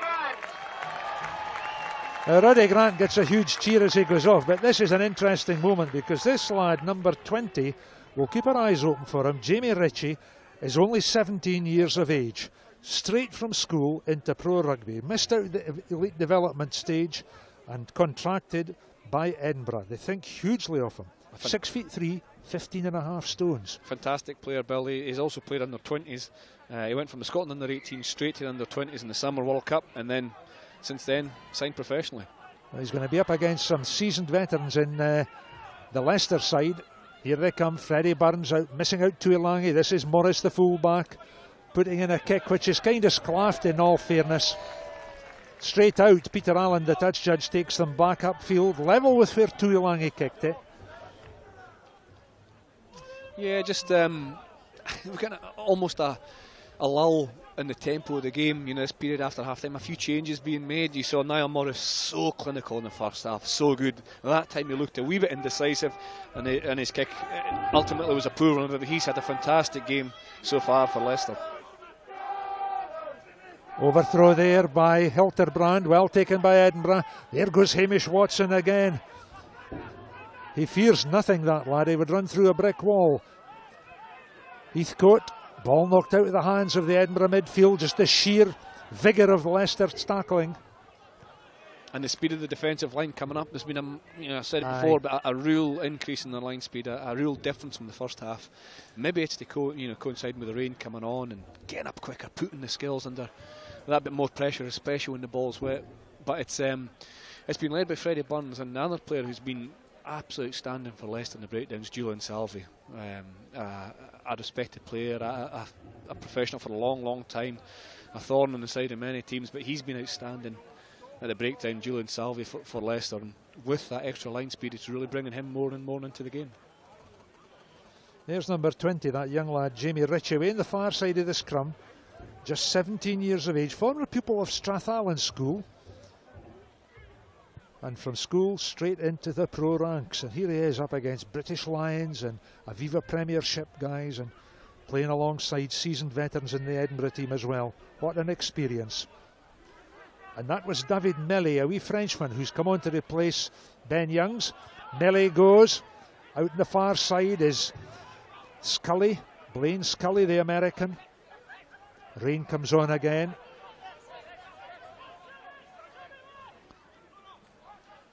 Grant. Roddy Grant gets a huge cheer as he goes off, but this is an interesting moment because this lad, number 20, we'll keep our eyes open for him. Jamie Ritchie is only 17 years of age, straight from school into pro rugby. Missed out the elite development stage and contracted by Edinburgh. They think hugely of him. 6'3", 15.5 stones. Fantastic player, Bill. He's also played under 20s. He went from the Scotland under 18 straight to the under 20s in the Summer World Cup, and then since then signed professionally. Well, he's going to be up against some seasoned veterans in the Leicester side. Here they come. Freddie Burns out, missing out Tuilangi. This is Morris, the fullback, putting in a kick which is kind of sclaffed in all fairness. Straight out. Peter Allen, the touch judge, takes them back upfield, level with where Tuilangi kicked it. Yeah, just we're getting almost a lull in the tempo of the game, you know, this period after half time. A few changes being made. You saw Niall Morris so clinical in the first half, so good. At that time he looked a wee bit indecisive, and his kick ultimately was a poor one, but he's had a fantastic game so far for Leicester. Overthrow there by Hilterbrand, well taken by Edinburgh. There goes Hamish Watson again. He fears nothing, that lad. He would run through a brick wall. Heathcote, ball knocked out of the hands of the Edinburgh midfield. Just the sheer vigour of Leicester's tackling. And the speed of the defensive line coming up. There's been I said it before, but a real increase in the line speed, a real difference from the first half. Maybe it's to coincide with the rain coming on and getting up quicker, putting the skills under that bit more pressure, especially when the ball's wet. But it's been led by Freddie Burns, and another player who's been absolutely outstanding for Leicester in the breakdowns, Julian Salvi. A respected player, a professional for a long time, a thorn on the side of many teams, but he's been outstanding at the breakdown, Julian Salvi, for Leicester. And with that extra line speed, it's really bringing him more and more into the game. There's number 20, that young lad, Jamie Ritchie, away in the far side of the scrum, just 17 years of age, former pupil of Strathallan School, and from school straight into the pro ranks. And here he is up against British Lions and Aviva Premiership guys, and playing alongside seasoned veterans in the Edinburgh team as well. What an experience. And that was David Melly, a wee Frenchman who's come on to replace Ben Youngs. Melly goes. Out on the far side is Scully, Blaine Scully, the American. Rain comes on again.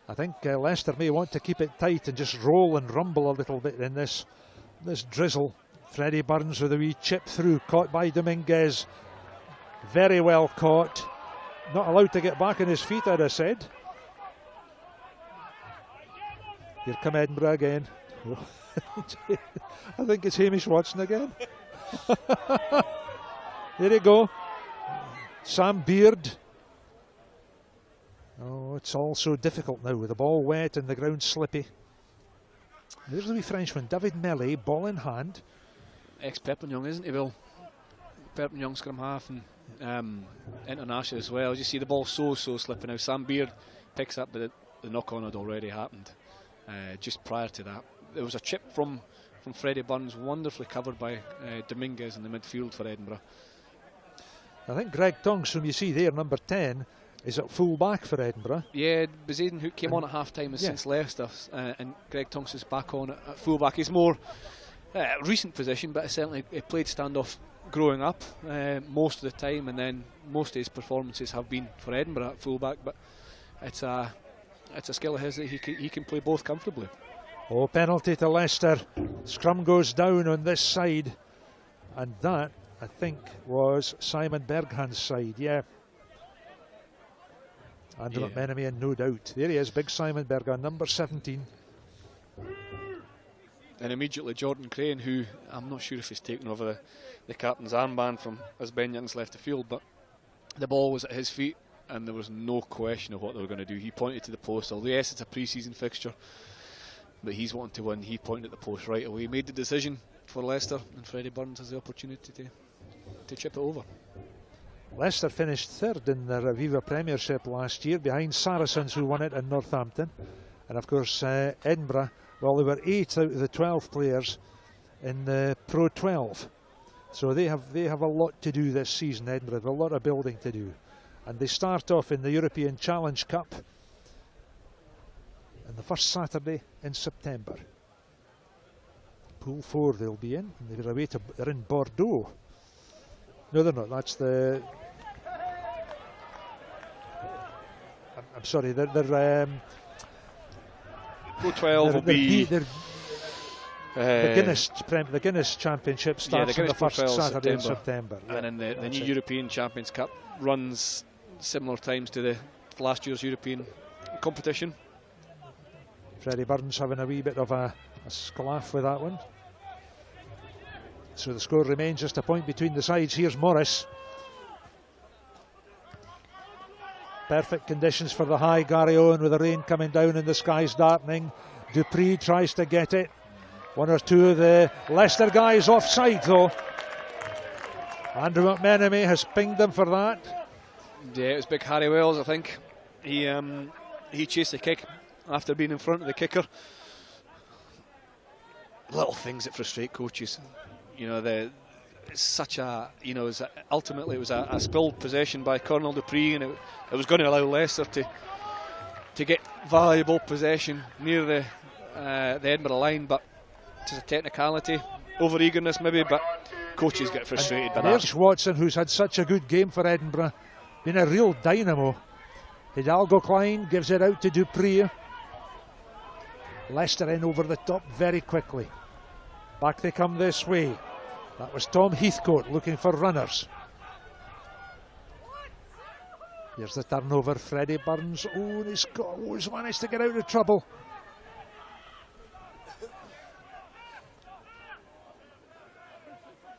I think Leicester may want to keep it tight and just roll and rumble a little bit in this drizzle. Freddie Burns with a wee chip through, caught by Dominguez. Very well caught. Not allowed to get back on his feet, I'd have said. Here come Edinburgh again. I think it's Hamish Watson again. There you go. Sam Beard. Oh, it's all so difficult now with the ball wet and the ground slippy. There's the wee Frenchman, David Melly, ball in hand. Ex-Perpignan, isn't he, Bill? Perpignan scrum half and international as well. You see the ball so slippy now. Sam Beard picks up, but the knock-on had already happened just prior to that. There was a chip from Freddie Burns, wonderfully covered by Dominguez in the midfield for Edinburgh. I think Greg Tonks, whom you see there, number 10, is at full back for Edinburgh. Yeah, Bezaden, who came on at half time, has since left us, and Greg Tonks is back on at full back. He's more recent position, but certainly he played standoff growing up most of the time, and then most of his performances have been for Edinburgh at full back. But it's a skill of his that he can play both comfortably. Oh, penalty to Leicester. Scrum goes down on this side, and that, I think, was Simon Berghand's side. Yeah. Andrew McMenemy, and no doubt. There he is, big Simon Berghan, number 17. And immediately Jordan Crane, who I'm not sure if he's taken over the captain's armband from as Ben Youngs left the field, but the ball was at his feet and there was no question of what they were going to do. He pointed to the post, although yes, it's a pre-season fixture, but he's wanting to win. He pointed at the post right away. He made the decision for Leicester, and Freddie Burns has the opportunity to chip it over. Leicester finished third in the Aviva Premiership last year, behind Saracens, who won it in Northampton. And of course, Edinburgh, well, they were 8 out of the 12 players in the Pro 12. So they have a lot to do this season, Edinburgh. They have a lot of building to do. And they start off in the European Challenge Cup on the first Saturday in September. Pool 4 they'll be in, and they're in Bordeaux. No, they're not. That's the... I'm sorry, they're Pro 12 will be... the Guinness Championship starts on the first Saturday in September. And then the new European Champions Cup runs similar times to the last year's European competition. Freddie Burns having a wee bit of a sclaff with that one. So the score remains just a point between the sides. Here's Morris. Perfect conditions for the high Gary Owen with the rain coming down and the skies darkening. Dupree tries to get it. One or two of the Leicester guys offside though. Andrew McMenemy has pinged them for that. Yeah, it was big Harry Wells, I think. He chased the kick after being in front of the kicker. Little things that frustrate coaches. You know, it's such a, you know, ultimately it was a spilled possession by Colonel Dupree, and it was going to allow Leicester to get valuable possession near the Edinburgh line, but just a technicality, over eagerness maybe, but coaches get frustrated by that. There's Watson, who's had such a good game for Edinburgh, been a real dynamo. Hidalgo Klein gives it out to Dupree. Leicester in over the top very quickly. Back they come this way. That was Tom Heathcote looking for runners. Here's the turnover, Freddie Burns. Oh, he's managed to get out of trouble.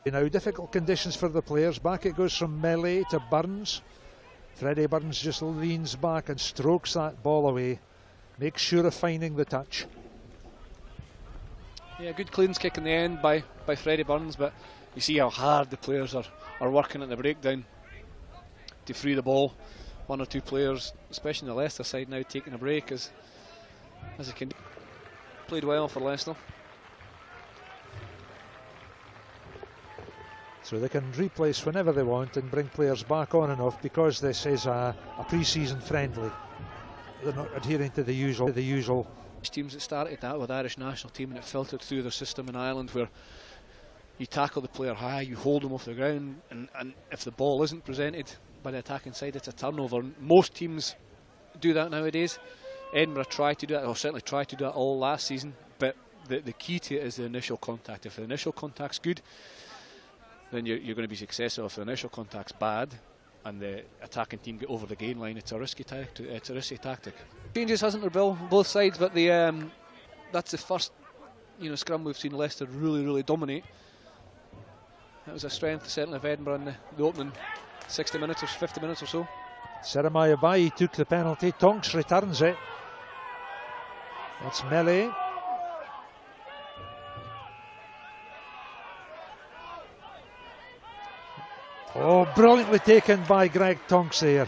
Now difficult conditions for the players. Back it goes from Melee to Burns. Freddie Burns just leans back and strokes that ball away. Makes sure of finding the touch. Yeah, good clearance kick in the end by Freddie Burns, but you see how hard the players are working at the breakdown to free the ball. One or two players, especially on the Leicester side now, taking a break as they can. Played well for Leicester. So they can replace whenever they want and bring players back on and off, because this is a pre-season friendly. They're not adhering to the usual. Teams that started that with Irish national team, and it filtered through their system in Ireland, where you tackle the player high, you hold them off the ground, and if the ball isn't presented by the attacking side, it's a turnover. Most teams do that nowadays. Edinburgh try to do that, or certainly tried to do that all last season, but the key to it is the initial contact. If the initial contact's good, then you're going to be successful. If the initial contact's bad and the attacking team get over the gain line, it's a risky tactic. Changes, hasn't there, Bill, both sides, but that's the first scrum we've seen Leicester really dominate. That was a strength certainly of Edinburgh in the opening 60 minutes or 50 minutes or so. Jeremiah Bailly took the penalty. Tonks returns it. It's Melee. Oh, brilliantly taken by Greg Tonks there.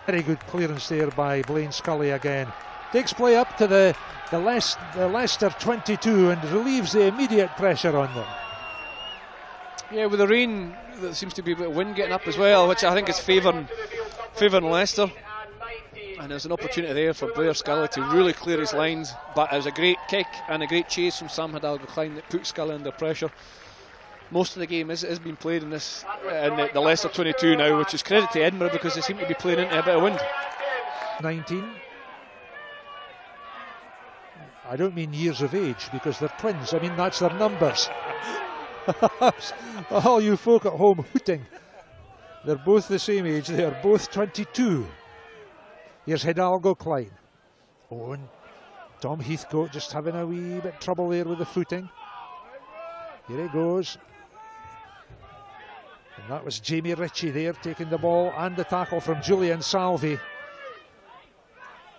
Very good clearance there by Blaine Scully again. Takes play up to the Leicester 22 and relieves the immediate pressure on them. Yeah, with the rain, there seems to be a bit of wind getting up as well, which I think is favouring Leicester. And there's an opportunity there for Blair Scully to really clear his lines, but it was a great kick and a great chase from Sam Hidalgo Klein that put Scully under pressure. Most of the game has been played in the Leicester 22 now, which is credit to Edinburgh because they seem to be playing into a bit of wind. 19. I don't mean years of age, because they're twins. I mean, that's their numbers. All you folk at home hooting. They're both the same age. They are both 22. Here's Hidalgo Klein. Oh, and Tom Heathcote just having a wee bit trouble there with the footing. Here he goes. That was Jamie Ritchie there taking the ball and the tackle from Julian Salvi.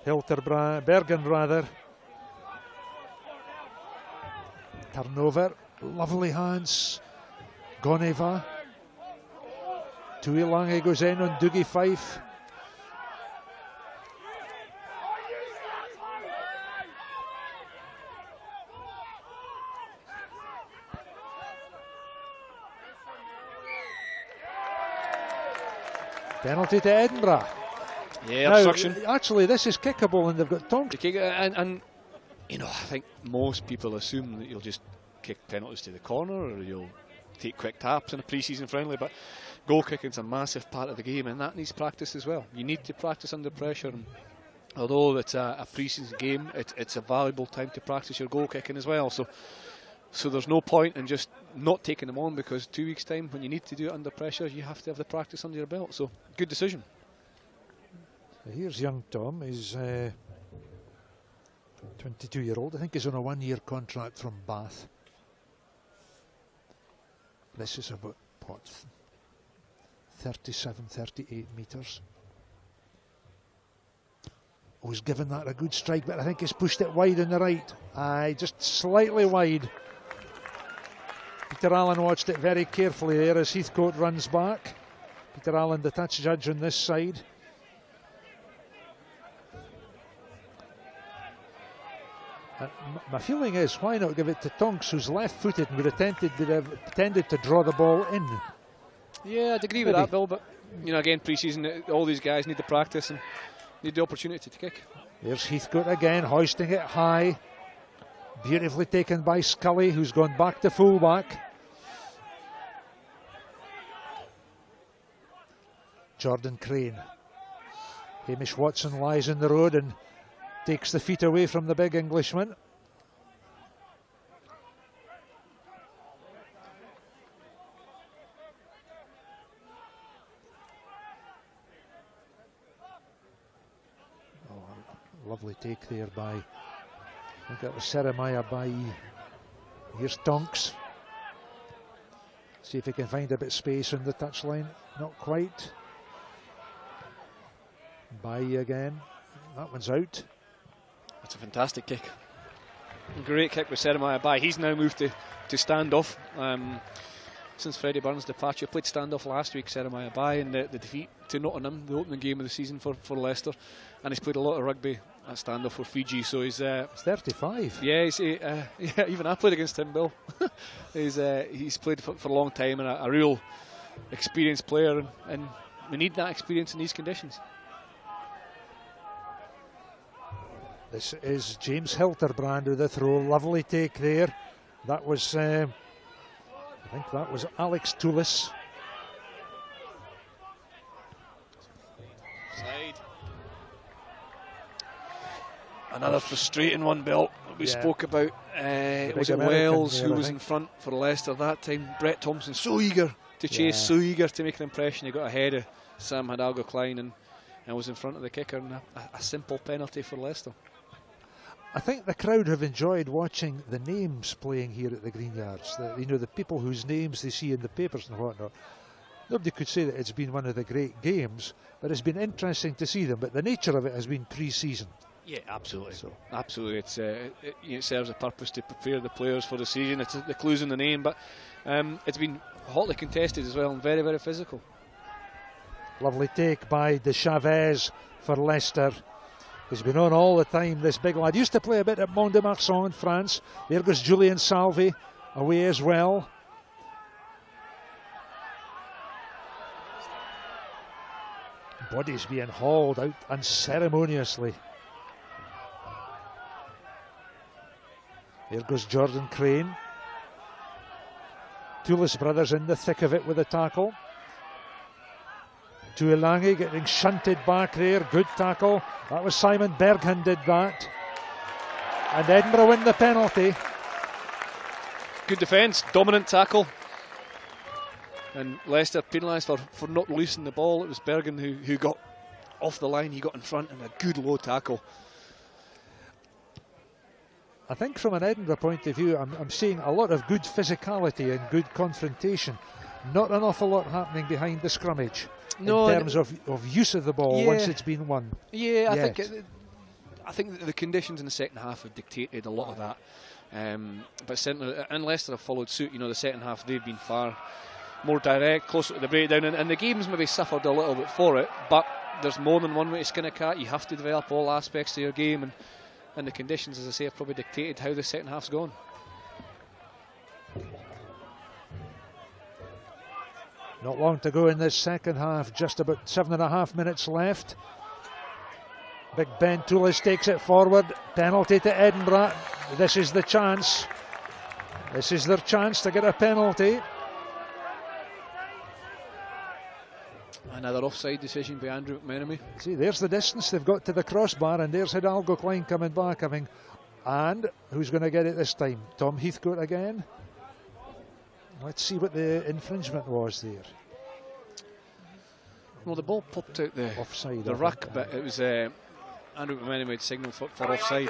Bergen rather. Turnover, lovely hands. Goneva. Tuilangi goes in on Dougie Fife. Penalty to Edinburgh. Yeah, now, obstruction. Actually, this is kickable, and they've got Tonks. And you know, I think most people assume that you'll just kick penalties to the corner, or you'll take quick taps in a pre-season friendly. But goal kicking's a massive part of the game, and that needs practice as well. You need to practice under pressure. And although it's a pre-season game, it's a valuable time to practice your goal kicking as well. So there's no point in just not taking them on, because 2 weeks' time, when you need to do it under pressure, you have to have the practice under your belt. So, good decision. Here's young Tom. He's 22-year-old. I think he's on a 1-year contract from Bath. This is about, what, 37, 38 metres. Oh, he's given that a good strike, but I think he's pushed it wide on the right. Aye, just slightly wide. Peter Allen watched it very carefully there as Heathcote runs back. Peter Allen, the touch judge on this side. My feeling is, why not give it to Tonks, who's left-footed and would have tended to draw the ball in. Yeah, I'd agree with that, Bill, but you know, again, pre-season, all these guys need the practice and need the opportunity to kick. There's Heathcote again, hoisting it high. Beautifully taken by Scully, who's gone back to fullback. Jordan Crane. Hamish Watson lies in the road and takes the feet away from the big Englishman. Oh, lovely take there by, I think that was Jeremiah Bailly. Here's Tonks. See if he can find a bit of space on the touchline. Not quite. Bailly again. That one's out. That's a fantastic kick. Great kick with Jeremiah Bailly. He's now moved to standoff. Since Freddie Burns' departure, played standoff last week, Jeremiah Bailly, in the defeat to Nottingham, the opening game of the season for Leicester. And he's played a lot of rugby at standoff for Fiji, so he's 35. Yeah, yeah, even I played against him, Bill. He's played for a long time and a real experienced player, and we need that experience in these conditions. This is James Hilterbrand with the throw. Lovely take there. That was, I think that was Alex Toulis. Side. Another frustrating one, Bill. We spoke about. Was it Wells who was in front for Leicester that time? Brett Thompson, so eager to chase, so eager to make an impression. He got ahead of Sam Hidalgo-Klein and was in front of the kicker, and a simple penalty for Leicester. I think the crowd have enjoyed watching the names playing here at the Greenyards. The people whose names they see in the papers and whatnot. Nobody could say that it's been one of the great games, but it's been interesting to see them. But the nature of it has been pre-season. Yeah, absolutely. So. Absolutely, it serves a purpose to prepare the players for the season. It's the clues in the name, but it's been hotly contested as well and very, very physical. Lovely take by De Chavez for Leicester. He's been on all the time, this big lad. Used to play a bit at Mont-de-Marsan in France. There goes Julian Salvi away as well. Body's being hauled out unceremoniously. There goes Jordan Crane. Toulis brothers in the thick of it with a tackle. Tuilangi getting shunted back there. Good tackle. That was Simon Berghan did that. And Edinburgh win the penalty. Good defence, dominant tackle. And Leicester penalised for not releasing the ball. It was Berghan who got off the line. He got in front and a good low tackle. I think from an Edinburgh point of view, I'm seeing a lot of good physicality and good confrontation. not an awful lot happening behind the scrummage in terms of use of the ball once it's been won. Yeah, I think the conditions in the second half have dictated a lot of that. But certainly, and Leicester have followed suit. You know, the second half they've been far more direct, closer to the breakdown, and the game's maybe suffered a little bit for it. But there's more than one way to skin a cat. You have to develop all aspects of your game, and the conditions, as I say, have probably dictated how the second half's gone. Not long to go in this second half, just about 7.5 minutes left. Big Ben Toulis takes it forward, penalty to Edinburgh. This is the chance. This is their chance to get a penalty. Another offside decision by Andrew McMenemy. See, there's the distance they've got to the crossbar, and there's Hidalgo Klein coming back. And who's going to get it this time? Tom Heathcote again. Let's see what the infringement was there. Well, the ball popped out the offside, the ruck, but it was Andrew McMenemy made signal for offside.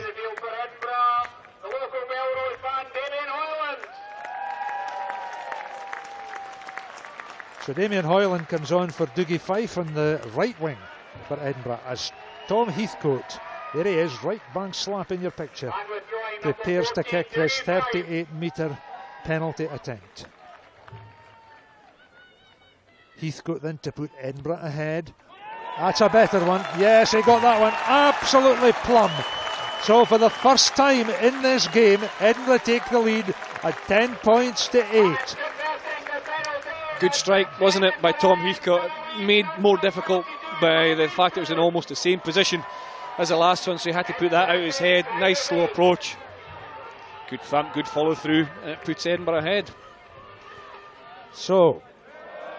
So Damien Hoyland comes on for Dougie Fife on the right wing for Edinburgh as Tom Heathcote, there he is, right bang slap in your picture, prepares to kick this 38-metre penalty attempt. Heathcote then to put Edinburgh ahead. That's a better one. Yes, he got that one absolutely plumb. So for the first time in this game, Edinburgh take the lead at 10 points to 8. Good strike, wasn't it, by Tom Heathcote? Made more difficult by the fact it was in almost the same position as the last one, so he had to put that out of his head. Nice slow approach. Good thump, good follow through, and it puts Edinburgh ahead. So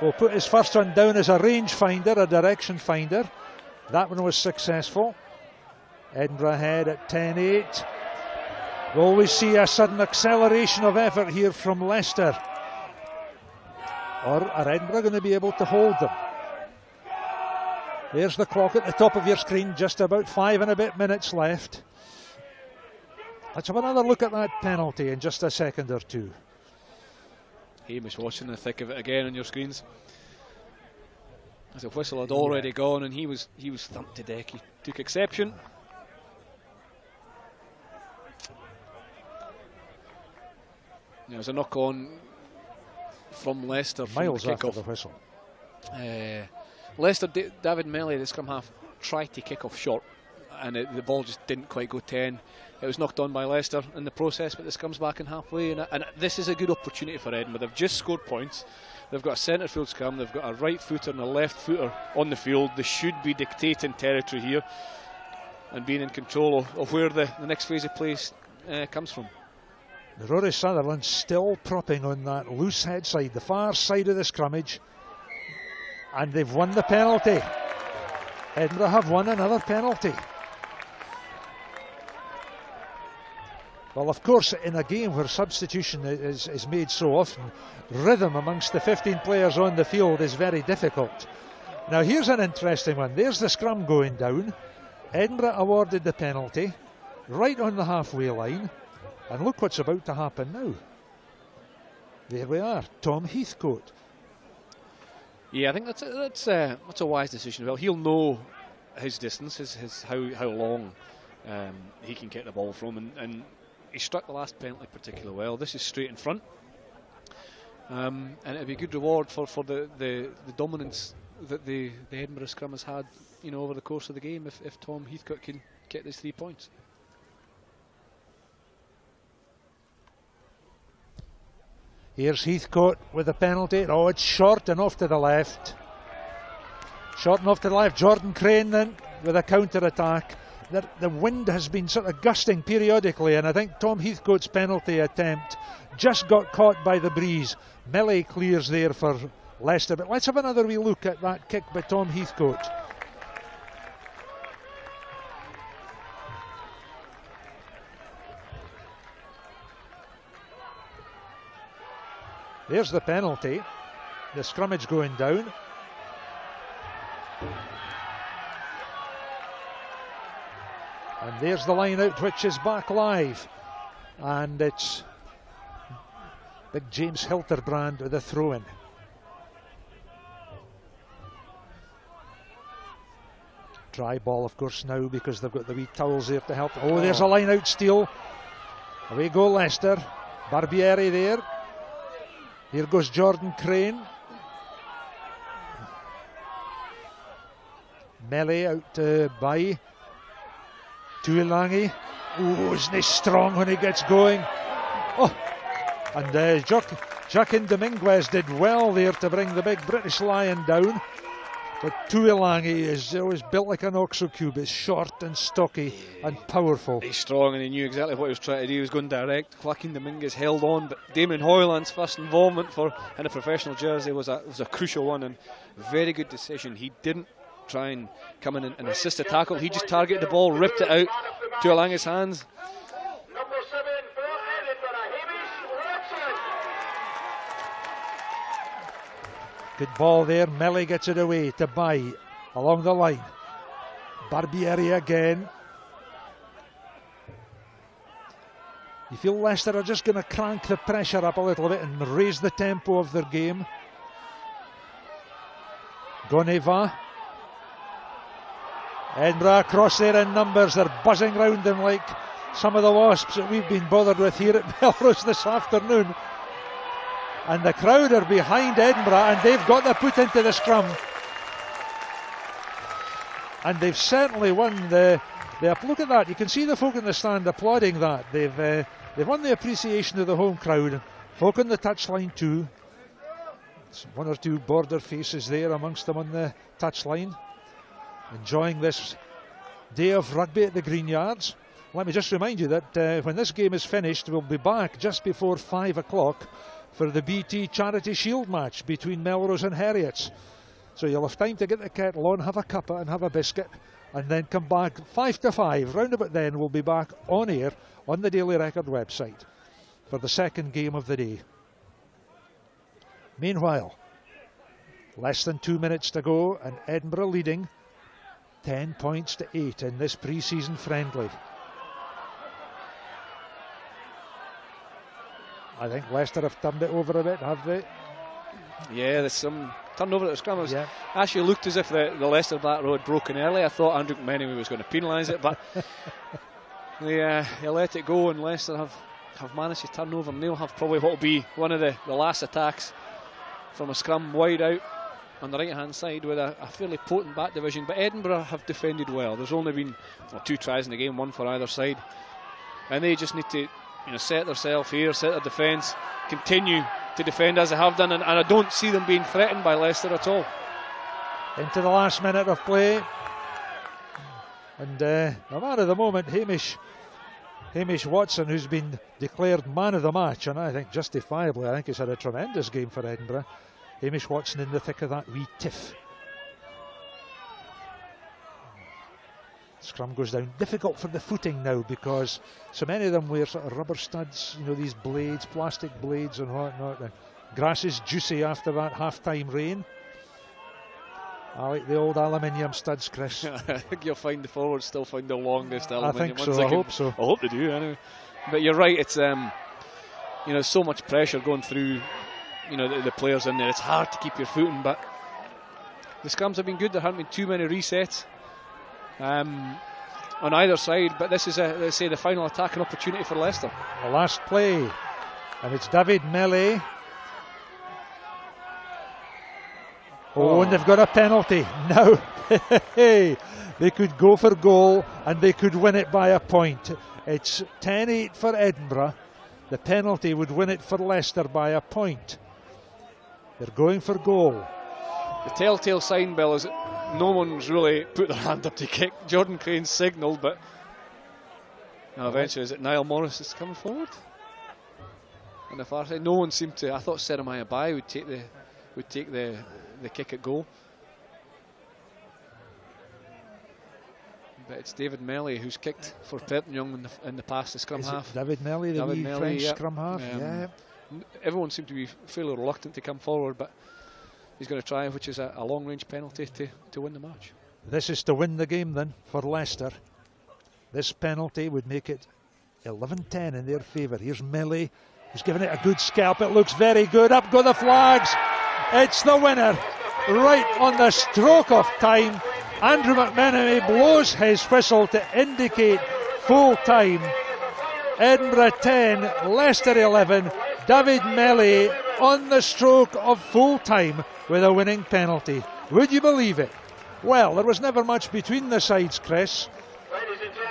we'll put his first one down as a range finder, a direction finder. That one was successful. Edinburgh ahead at 10-8. We always see a sudden acceleration of effort here from Leicester. Or are Edinburgh going to be able to hold them? There's the clock at the top of your screen, just about 5 and a bit minutes left. Let's have another look at that penalty in just a second or two. Hamish watching the thick of it again on your screens. As the whistle had already gone and he was thumped to deck. He took exception. There's a knock on from Leicester miles from the after kick-off. the whistle. Leicester, David Melly, the scrum half, tried to kick off short and the ball just didn't quite go 10. It was knocked on by Leicester in the process, but this comes back in halfway, and this is a good opportunity for Edinburgh. They've just scored points. They've got a centre field scrum, they've got a right footer and a left footer on the field. They should be dictating territory here and being in control of where the next phase of play comes from. Rory Sutherland still propping on that loose head side, the far side of the scrummage, and they've won the penalty. Edinburgh have won another penalty. Well, of course, in a game where substitution is made so often, rhythm amongst the 15 players on the field is very difficult. Now here's an interesting one. There's the scrum going down. Edinburgh awarded the penalty right on the halfway line. And look what's about to happen now. There we are, Tom Heathcote. Yeah, I think that's a wise decision. Well, he'll know his distance, his how long he can get the ball from, and he struck the last penalty particularly well. This is straight in front, and it'll be a good reward for the dominance that the Edinburgh scrum has had, over the course of the game. If Tom Heathcote can get these 3 points. Here's Heathcote with the penalty. Oh, it's short and off to the left. Short and off to the left. Jordan Crane then with a counter-attack. The wind has been sort of gusting periodically, and I think Tom Heathcote's penalty attempt just got caught by the breeze. Melee clears there for Leicester, but let's have another wee look at that kick by Tom Heathcote. There's the penalty. The scrummage going down. And there's the line out, which is back live. And it's big James Hilterbrand with a throw-in. Dry ball, of course, now because they've got the wee towels there to help. Oh, there's a line-out steal. Away go Leicester. Barbieri there. Here goes Jordan Crane. Melee out by Tuilangi. Oh, isn't he strong when he gets going? Oh, and Joaquin Dominguez did well there to bring the big British Lion down. But Tuilangi is always built like an OXO cube. It's short and stocky and powerful. He's strong and he knew exactly what he was trying to do. He was going direct. Joaquin Dominguez held on, but Damon Hoyland's first involvement in a professional jersey was a crucial one, and very good decision. He didn't try and come in and assist the tackle. He just targeted the ball, ripped it out to Alanga's hands. Number 7 for Edinburgh, Hamish Watson. Good ball there. Melly gets it away to Bai along the line. Barbieri again. You feel Leicester are just going to crank the pressure up a little bit and raise the tempo of their game. Goneva. Edinburgh across there in numbers. They're buzzing round them like some of the wasps that we've been bothered with here at Melrose this afternoon. And the crowd are behind Edinburgh, and they've got their put into the scrum. And they've certainly won the look at that. You can see the folk in the stand applauding that. They've won the appreciation of the home crowd. Folk on the touchline too. There's one or two border faces there amongst them on the touchline, enjoying this day of rugby at the Greenyards. Let me just remind you that when this game is finished, we'll be back just before 5 o'clock for the BT Charity Shield match between Melrose and Heriots. So you'll have time to get the kettle on, have a cuppa and have a biscuit, and then come back 5 to 5. Round about then we'll be back on air on the Daily Record website for the second game of the day. Meanwhile, less than 2 minutes to go, and Edinburgh leading 10 points to 8 in this pre-season friendly. I think Leicester have turned it over a bit, have they? Yeah, there's some turnover at the scrum. Yeah. Actually looked as if the Leicester back row had broken early. I thought Andrew McMenemy was going to penalise it, but they let it go, and Leicester have managed to turn over, and they'll have probably what will be one of the last attacks from a scrum wide out on the right hand side with a fairly potent back division. But Edinburgh have defended well. There's only been 2 tries in the game, 1 for either side, and they just need to set themselves here, set their defence, continue to defend as they have done, and I don't see them being threatened by Leicester at all. Into the last minute of play, and the man of the moment, Hamish Watson, who's been declared man of the match, and I think justifiably. I think he's had a tremendous game for Edinburgh. Hamish Watson in the thick of that wee tiff. Scrum goes down. Difficult for the footing now because so many of them wear sort of rubber studs, these blades, plastic blades and whatnot. The grass is juicy after that half-time rain. I like the old aluminium studs, Chris. I think you'll find the forwards still find the longest aluminium. I think so. I hope so. I hope they do anyway. But you're right. It's so much pressure going through. The players in there. It's hard to keep your footing, but the scrums have been good. There haven't been too many resets on either side, but this is let's say the final attacking opportunity for Leicester. The last play, and it's David Melee. And they've got a penalty now. They could go for goal and they could win it by a point. It's 10-8 for Edinburgh. The penalty would win it for Leicester by a point. They're going for goal. The telltale sign, Bill, is no one's really put their hand up to kick. Jordan Crane signalled, but eventually is it Niall Morris that's coming forward? On the far side, no one seemed to. I thought Jeremiah Bai would take the kick at goal, but it's David Melly who's kicked for Perpignan in the past, the scrum half. David Melly, the French scrum half. Everyone seemed to be fairly reluctant to come forward, but he's going to try, which is a long-range penalty to win the match. This is to win the game then for Leicester. This penalty would make it 11-10 in their favour. Here's Melly, who's giving it a good scalp. It looks very good. Up go the flags. It's the winner, right on the stroke of time. Andrew McMenemy blows his whistle to indicate full time. Edinburgh 10, Leicester 11. David Melly on the stroke of full time with a winning penalty. Would you believe it? Well, there was never much between the sides, Chris.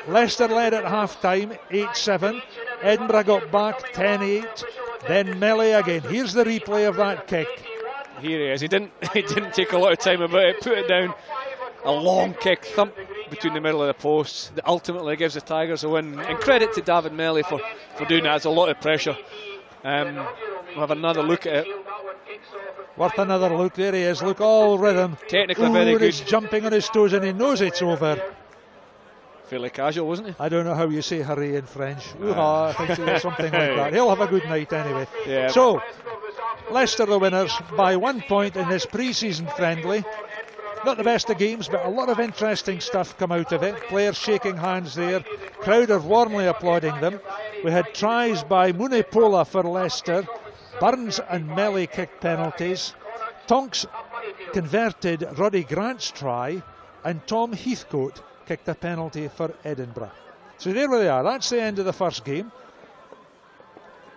Leicester led at half time 8-7. Edinburgh got back 10-8. Then Melly again. Here's the replay of that kick. Here he is. He didn't take a lot of time about it. Put it down. A long kick, thump between the middle of the posts, that ultimately gives the Tigers a win. And credit to David Melly for doing that. It's a lot of pressure. We'll have another look at it. Worth another look. There he is. Look, all rhythm. Technically very good. He's jumping on his toes and he knows it's over. Fairly casual, wasn't he? I don't know how you say hurry in French. I think it's something like that. He'll have a good night anyway. Yeah. So, Leicester the winners by 1 point in this pre-season friendly. Not the best of games, but a lot of interesting stuff come out of it. Players shaking hands there. Crowd are warmly applauding them. We had tries by Munipola for Leicester. Burns and Melly kicked penalties. Tonks converted Roddy Grant's try. And Tom Heathcote kicked a penalty for Edinburgh. So there we are. That's the end of the first game.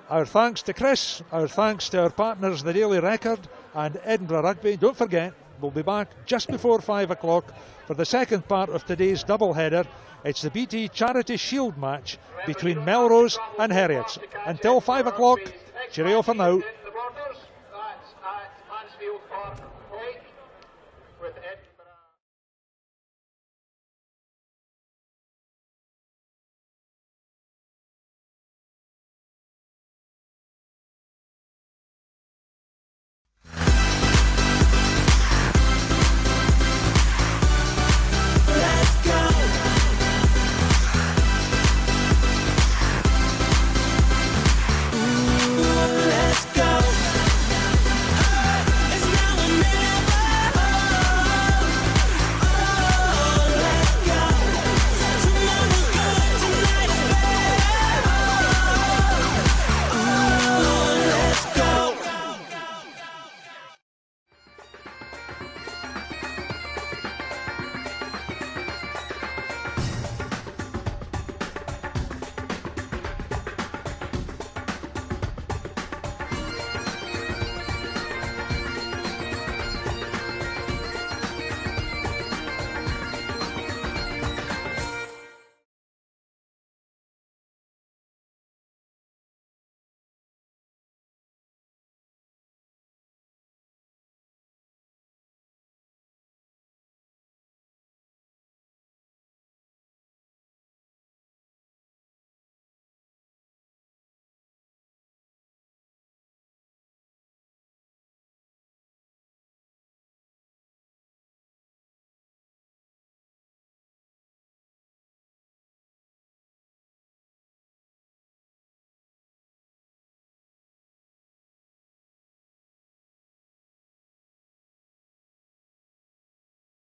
Our thanks to Chris. Our thanks to our partners, the Daily Record and Edinburgh Rugby. Don't forget, we'll be back just before 5 o'clock for the second part of today's double-header. It's the BT Charity Shield match between Melrose and Heriots. Until 5 o'clock, cheerio for now.